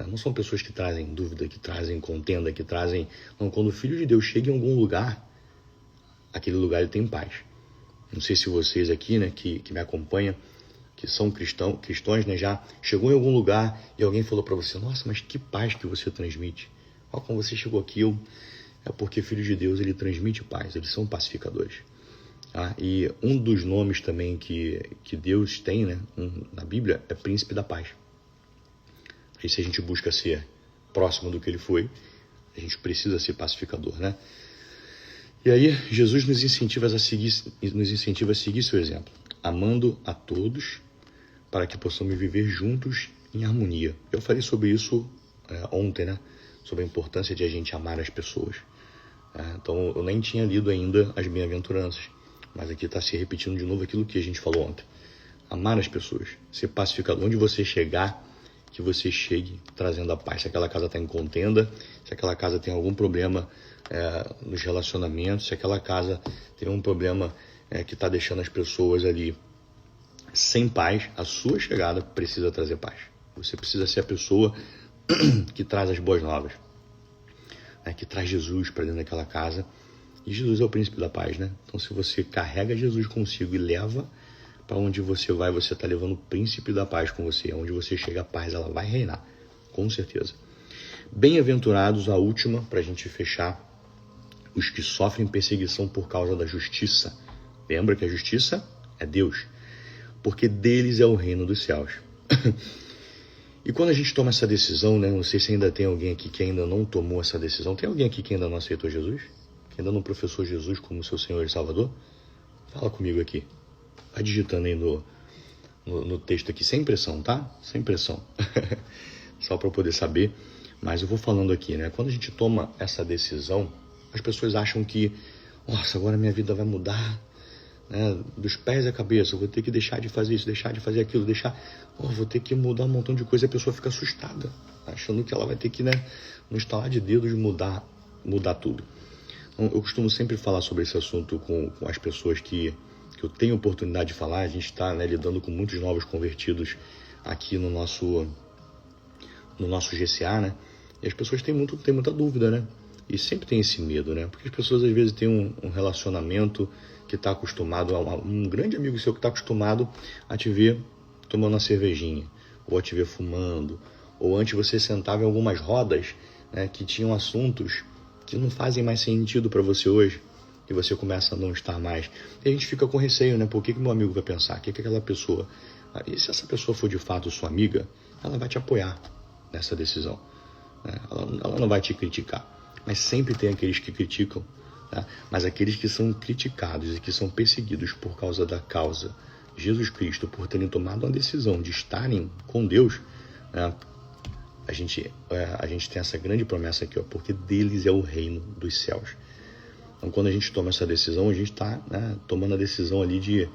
Não são pessoas que trazem dúvida, que trazem contenda, que trazem... Não, quando o Filho de Deus chega em algum lugar, aquele lugar ele tem paz. Não sei se vocês aqui, né, que me acompanham, que são cristãos, né, já chegou em algum lugar e alguém falou para você, nossa, mas que paz que você transmite. Quando você chegou aqui, é porque Filho de Deus, ele transmite paz, eles são pacificadores. E um dos nomes também que Deus tem, né, na Bíblia é Príncipe da Paz. E se a gente busca ser próximo do que ele foi, a gente precisa ser pacificador, né? E aí Jesus nos incentiva a seguir seu exemplo, amando a todos para que possamos viver juntos em harmonia. Eu falei sobre isso ontem, né? Sobre a importância de a gente amar as pessoas. Então eu nem tinha lido ainda as bem-aventuranças, mas aqui está se repetindo de novo aquilo que a gente falou ontem. Amar as pessoas, ser pacificador. Onde você chegar, que você chegue trazendo a paz. Se aquela casa está em contenda, se aquela casa tem algum problema nos relacionamentos, se aquela casa tem um problema que está deixando as pessoas ali sem paz, a sua chegada precisa trazer paz. Você precisa ser a pessoa que traz as boas novas, que traz Jesus para dentro daquela casa. E Jesus é o príncipe da paz, né? Então, se você carrega Jesus consigo e leva para onde você vai, você está levando o príncipe da paz com você. Onde você chega, a paz ela vai reinar, com certeza. Bem-aventurados, a última, para a gente fechar, os que sofrem perseguição por causa da justiça. Lembra que a justiça é Deus, porque deles é o reino dos céus. E quando a gente toma essa decisão, né? Não sei se ainda tem alguém aqui que ainda não tomou essa decisão. Tem alguém aqui que ainda não aceitou Jesus? Que ainda não professou Jesus como seu Senhor e Salvador? Fala comigo aqui. Vai digitando aí no texto aqui, sem pressão, tá? Sem pressão. Só para eu poder saber. Mas eu vou falando aqui, né? Quando a gente toma essa decisão, as pessoas acham que, nossa, agora minha vida vai mudar, né? Dos pés à cabeça. Eu vou ter que deixar de fazer isso, deixar de fazer aquilo, vou ter que mudar um montão de coisa. E a pessoa fica assustada, achando que ela vai ter que, né, no estalar de dedos, mudar tudo. Então, eu costumo sempre falar sobre esse assunto com as pessoas que eu tenho oportunidade de falar. A gente está, né, lidando com muitos novos convertidos aqui no nosso GCA, né? E as pessoas têm muita dúvida, né? E sempre tem esse medo, né? Porque as pessoas às vezes têm um relacionamento que está acostumado, um grande amigo seu que está acostumado a te ver tomando uma cervejinha, ou a te ver fumando, ou antes você sentava em algumas rodas, né, que tinham assuntos que não fazem mais sentido para você hoje, e você começa a não estar mais. E a gente fica com receio, né? Por que meu amigo vai pensar? O que aquela pessoa... E se essa pessoa for de fato sua amiga, ela vai te apoiar nessa decisão, né? Ela não vai te criticar. Mas sempre tem aqueles que criticam, tá? Mas aqueles que são criticados e que são perseguidos por causa da causa Jesus Cristo, por terem tomado uma decisão de estarem com Deus, né? A gente tem essa grande promessa aqui, ó, porque deles é o reino dos céus. Então, quando a gente toma essa decisão, a gente está, né, tomando a decisão ali de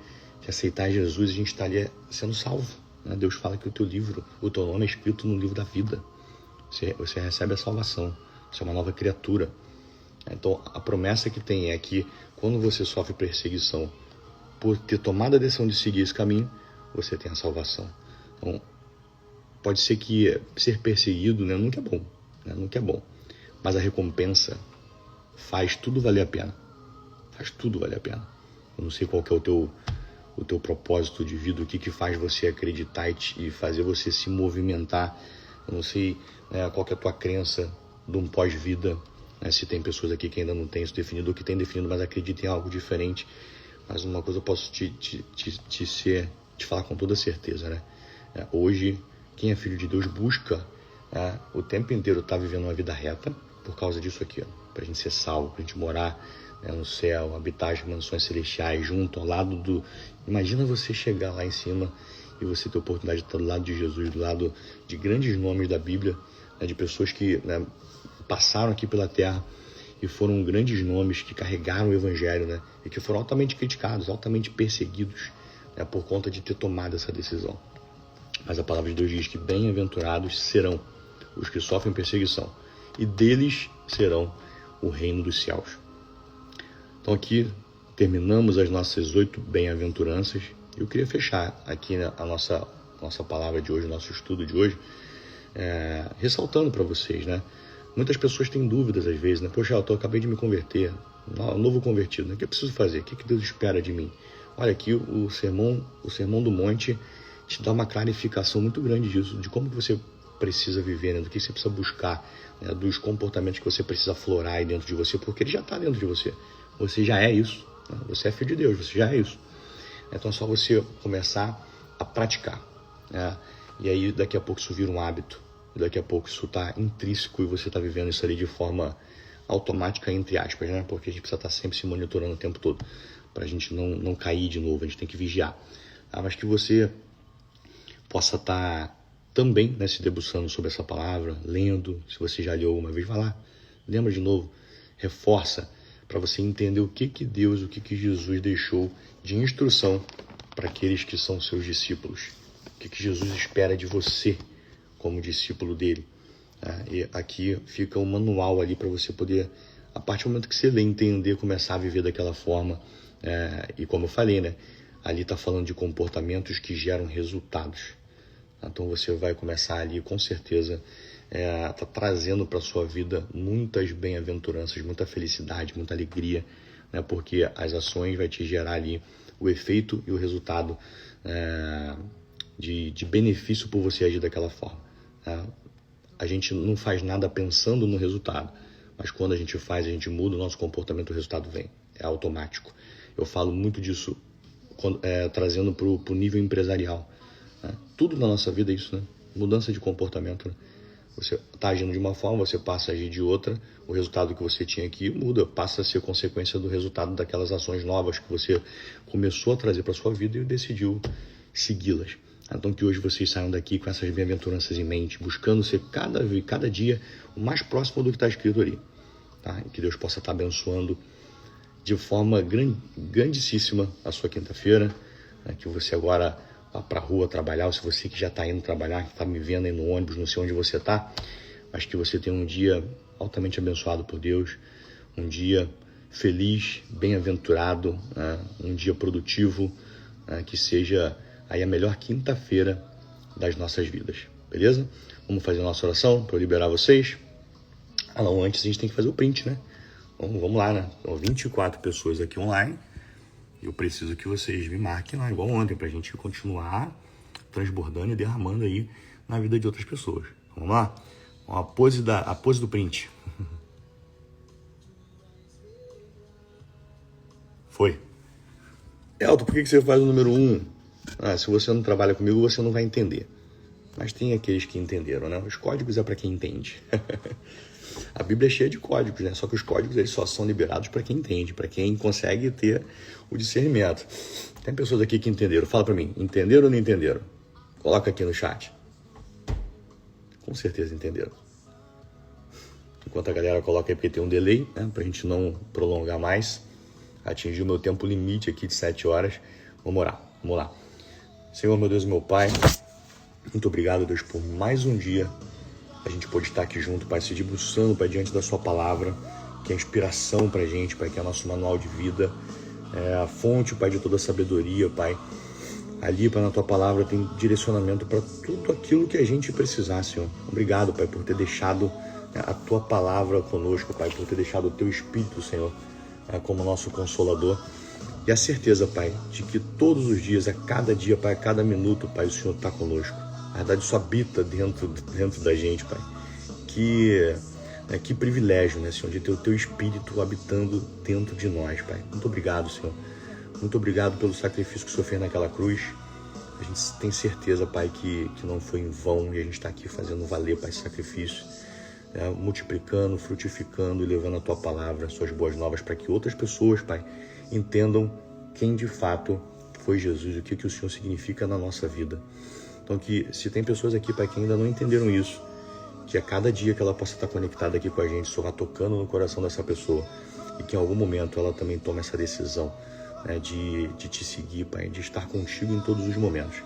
aceitar Jesus, a gente está ali sendo salvo. Né? Deus fala que o teu livro, o teu nome é escrito no livro da vida. Você recebe a salvação, você é uma nova criatura. Então, a promessa que tem é que quando você sofre perseguição por ter tomado a decisão de seguir esse caminho, você tem a salvação. Então, pode ser que ser perseguido, né, nunca é bom, né, nunca é bom. Mas a recompensa faz tudo valer a pena. Faz tudo valer a pena. Eu não sei qual que é o teu propósito de vida, o que faz você acreditar e fazer você se movimentar. Eu não sei, né, qual que é a tua crença de um pós-vida, né, se tem pessoas aqui que ainda não têm isso definido ou que têm definido, mas acreditam em algo diferente. Mas uma coisa eu posso te falar com toda certeza, né? Hoje, quem é filho de Deus busca, né, o tempo inteiro estar vivendo uma vida reta por causa disso aqui, para a gente ser salvo, para a gente morar, né, no céu, habitar as mansões celestiais junto, ao lado do... Imagina você chegar lá em cima e você ter a oportunidade de estar do lado de Jesus, do lado de grandes nomes da Bíblia, né, de pessoas que, né, passaram aqui pela terra e foram grandes nomes que carregaram o Evangelho, né, e que foram altamente criticados, altamente perseguidos, né, por conta de ter tomado essa decisão. Mas a palavra de Deus diz que bem-aventurados serão os que sofrem perseguição, e deles serão o reino dos céus. Então aqui terminamos as nossas 8 bem-aventuranças. Eu queria fechar aqui, né, a nossa palavra de hoje, o nosso estudo de hoje, ressaltando para vocês, né? Muitas pessoas têm dúvidas às vezes, né? Poxa, eu acabei de me converter, um novo convertido, né? O que eu preciso fazer? O que Deus espera de mim? Olha, aqui o sermão do monte te dá uma clarificação muito grande disso, de como que você precisa viver, né? Do que você precisa buscar, né? Dos comportamentos que você precisa aflorar aí dentro de você, porque ele já está dentro de você. Você já é isso, né? Você é filho de Deus, você já é isso. Então é só você começar a praticar, né? E aí daqui a pouco isso vira um hábito, e daqui a pouco isso está intrínseco e você está vivendo isso ali de forma automática, entre aspas, né? Porque a gente precisa estar sempre se monitorando o tempo todo, para a gente não cair de novo, a gente tem que vigiar. Mas que você possa estar também, né, se debruçando sobre essa palavra, lendo. Se você já leu alguma vez, vai lá, lembra de novo, reforça, para você entender o que Deus, o que Jesus deixou de instrução para aqueles que são seus discípulos. O que Jesus espera de você como discípulo dele. E aqui fica um manual ali para você poder, a partir do momento que você lê, entender, começar a viver daquela forma. E como eu falei, né, ali está falando de comportamentos que geram resultados. Então você vai começar ali, com certeza, tá trazendo para a sua vida muitas bem-aventuranças, muita felicidade, muita alegria, né? Porque as ações vai te gerar ali o efeito e o resultado de benefício por você agir daquela forma. A gente não faz nada pensando no resultado, mas quando a gente faz, a gente muda o nosso comportamento, o resultado vem, é automático. Eu falo muito disso trazendo para o nível empresarial. Tudo na nossa vida é isso, né? Mudança de comportamento, né? Você está agindo de uma forma, você passa a agir de outra, o resultado que você tinha aqui muda, passa a ser consequência do resultado daquelas ações novas que você começou a trazer para a sua vida e decidiu segui-las. Então que hoje vocês saiam daqui com essas bem-aventuranças em mente, buscando ser cada dia o mais próximo do que está escrito ali. Tá? E que Deus possa estar abençoando de forma grandíssima a sua quinta-feira, né? Que você agora vá para a rua trabalhar, ou se você que já está indo trabalhar, que está me vendo aí no ônibus, não sei onde você está, mas que você tenha um dia altamente abençoado por Deus, um dia feliz, bem-aventurado, né? Um dia produtivo, né? Que seja aí a melhor quinta-feira das nossas vidas, beleza? Vamos fazer a nossa oração para eu liberar vocês. Não, antes a gente tem que fazer o print, né? Vamos lá, né? Então, 24 pessoas aqui online. Eu preciso que vocês me marquem lá, igual ontem, pra gente continuar transbordando e derramando aí na vida de outras pessoas. Vamos lá? A pose do print. Foi. Elton, por que você faz o número 1? Se você não trabalha comigo, você não vai entender. Mas tem aqueles que entenderam, né? Os códigos é para quem entende. A Bíblia é cheia de códigos, né? Só que os códigos eles só são liberados para quem entende, para quem consegue ter o discernimento. Tem pessoas aqui que entenderam. Fala para mim, entenderam ou não entenderam? Coloca aqui no chat. Com certeza entenderam. enquanto a galera coloca aí, porque tem um delay, né? Pra gente não prolongar mais. Atingir o meu tempo limite aqui de 7 horas. Vamos orar, vamos lá. Senhor, meu Deus e meu Pai, muito obrigado, Deus, por mais um dia a gente pode estar aqui junto, Pai, se debruçando, Pai, diante da sua palavra, que é a inspiração pra gente, Pai, que é o nosso manual de vida, é a fonte, Pai, de toda a sabedoria, Pai. Ali, Pai, na tua palavra tem direcionamento para tudo aquilo que a gente precisar, Senhor. Obrigado, Pai, por ter deixado a tua palavra conosco, Pai, por ter deixado o teu Espírito, Senhor, como nosso Consolador. E a certeza, Pai, de que todos os dias, a cada dia, Pai, a cada minuto, Pai, o Senhor está conosco. A verdade, isso habita dentro da gente, Pai. Que privilégio, né, Senhor, de ter o teu Espírito habitando dentro de nós, Pai. Muito obrigado, Senhor. Muito obrigado pelo sacrifício que o Senhor fez naquela cruz. A gente tem certeza, Pai, que não foi em vão e a gente está aqui fazendo valer, Pai, esse sacrifício, né, multiplicando, frutificando e levando a tua palavra, as suas boas novas, para que outras pessoas, Pai, entendam quem de fato foi Jesus, o que o Senhor significa na nossa vida. Então, que se tem pessoas aqui, Pai, que ainda não entenderam isso, que a cada dia que ela possa estar conectada aqui com a gente, o Senhor vá tocando no coração dessa pessoa e que em algum momento ela também tome essa decisão, né, de te seguir, Pai, de estar contigo em todos os momentos.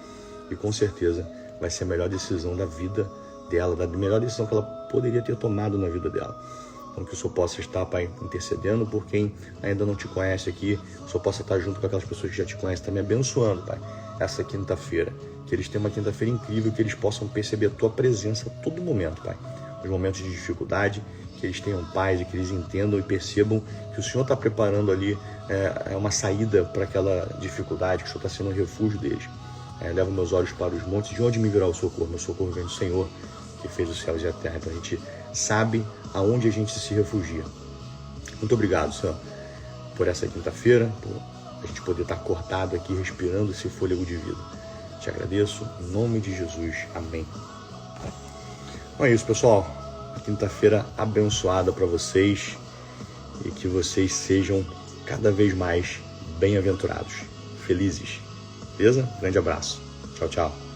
E com certeza vai ser a melhor decisão da vida dela, da melhor decisão que ela poderia ter tomado na vida dela. Então que o Senhor possa estar, Pai, intercedendo por quem ainda não te conhece aqui, o Senhor possa estar junto com aquelas pessoas que já te conhecem, também abençoando, Pai, essa quinta-feira. Que eles tenham uma quinta-feira incrível, que eles possam perceber a tua presença a todo momento, Pai. Nos momentos de dificuldade, que eles tenham paz e que eles entendam e percebam que o Senhor está preparando ali uma saída para aquela dificuldade, que o Senhor está sendo um refúgio deles. Levo meus olhos para os montes, de onde me virá o socorro? Meu socorro vem do Senhor, que fez os céus e a terra. Então a gente sabe aonde a gente se refugia. Muito obrigado, Senhor, por essa quinta-feira, por a gente poder estar acordado aqui, respirando esse fôlego de vida. Te agradeço, em nome de Jesus. Amém. Então é isso, pessoal. Uma quinta-feira abençoada para vocês e que vocês sejam cada vez mais bem-aventurados, felizes. Beleza? Grande abraço. Tchau, tchau.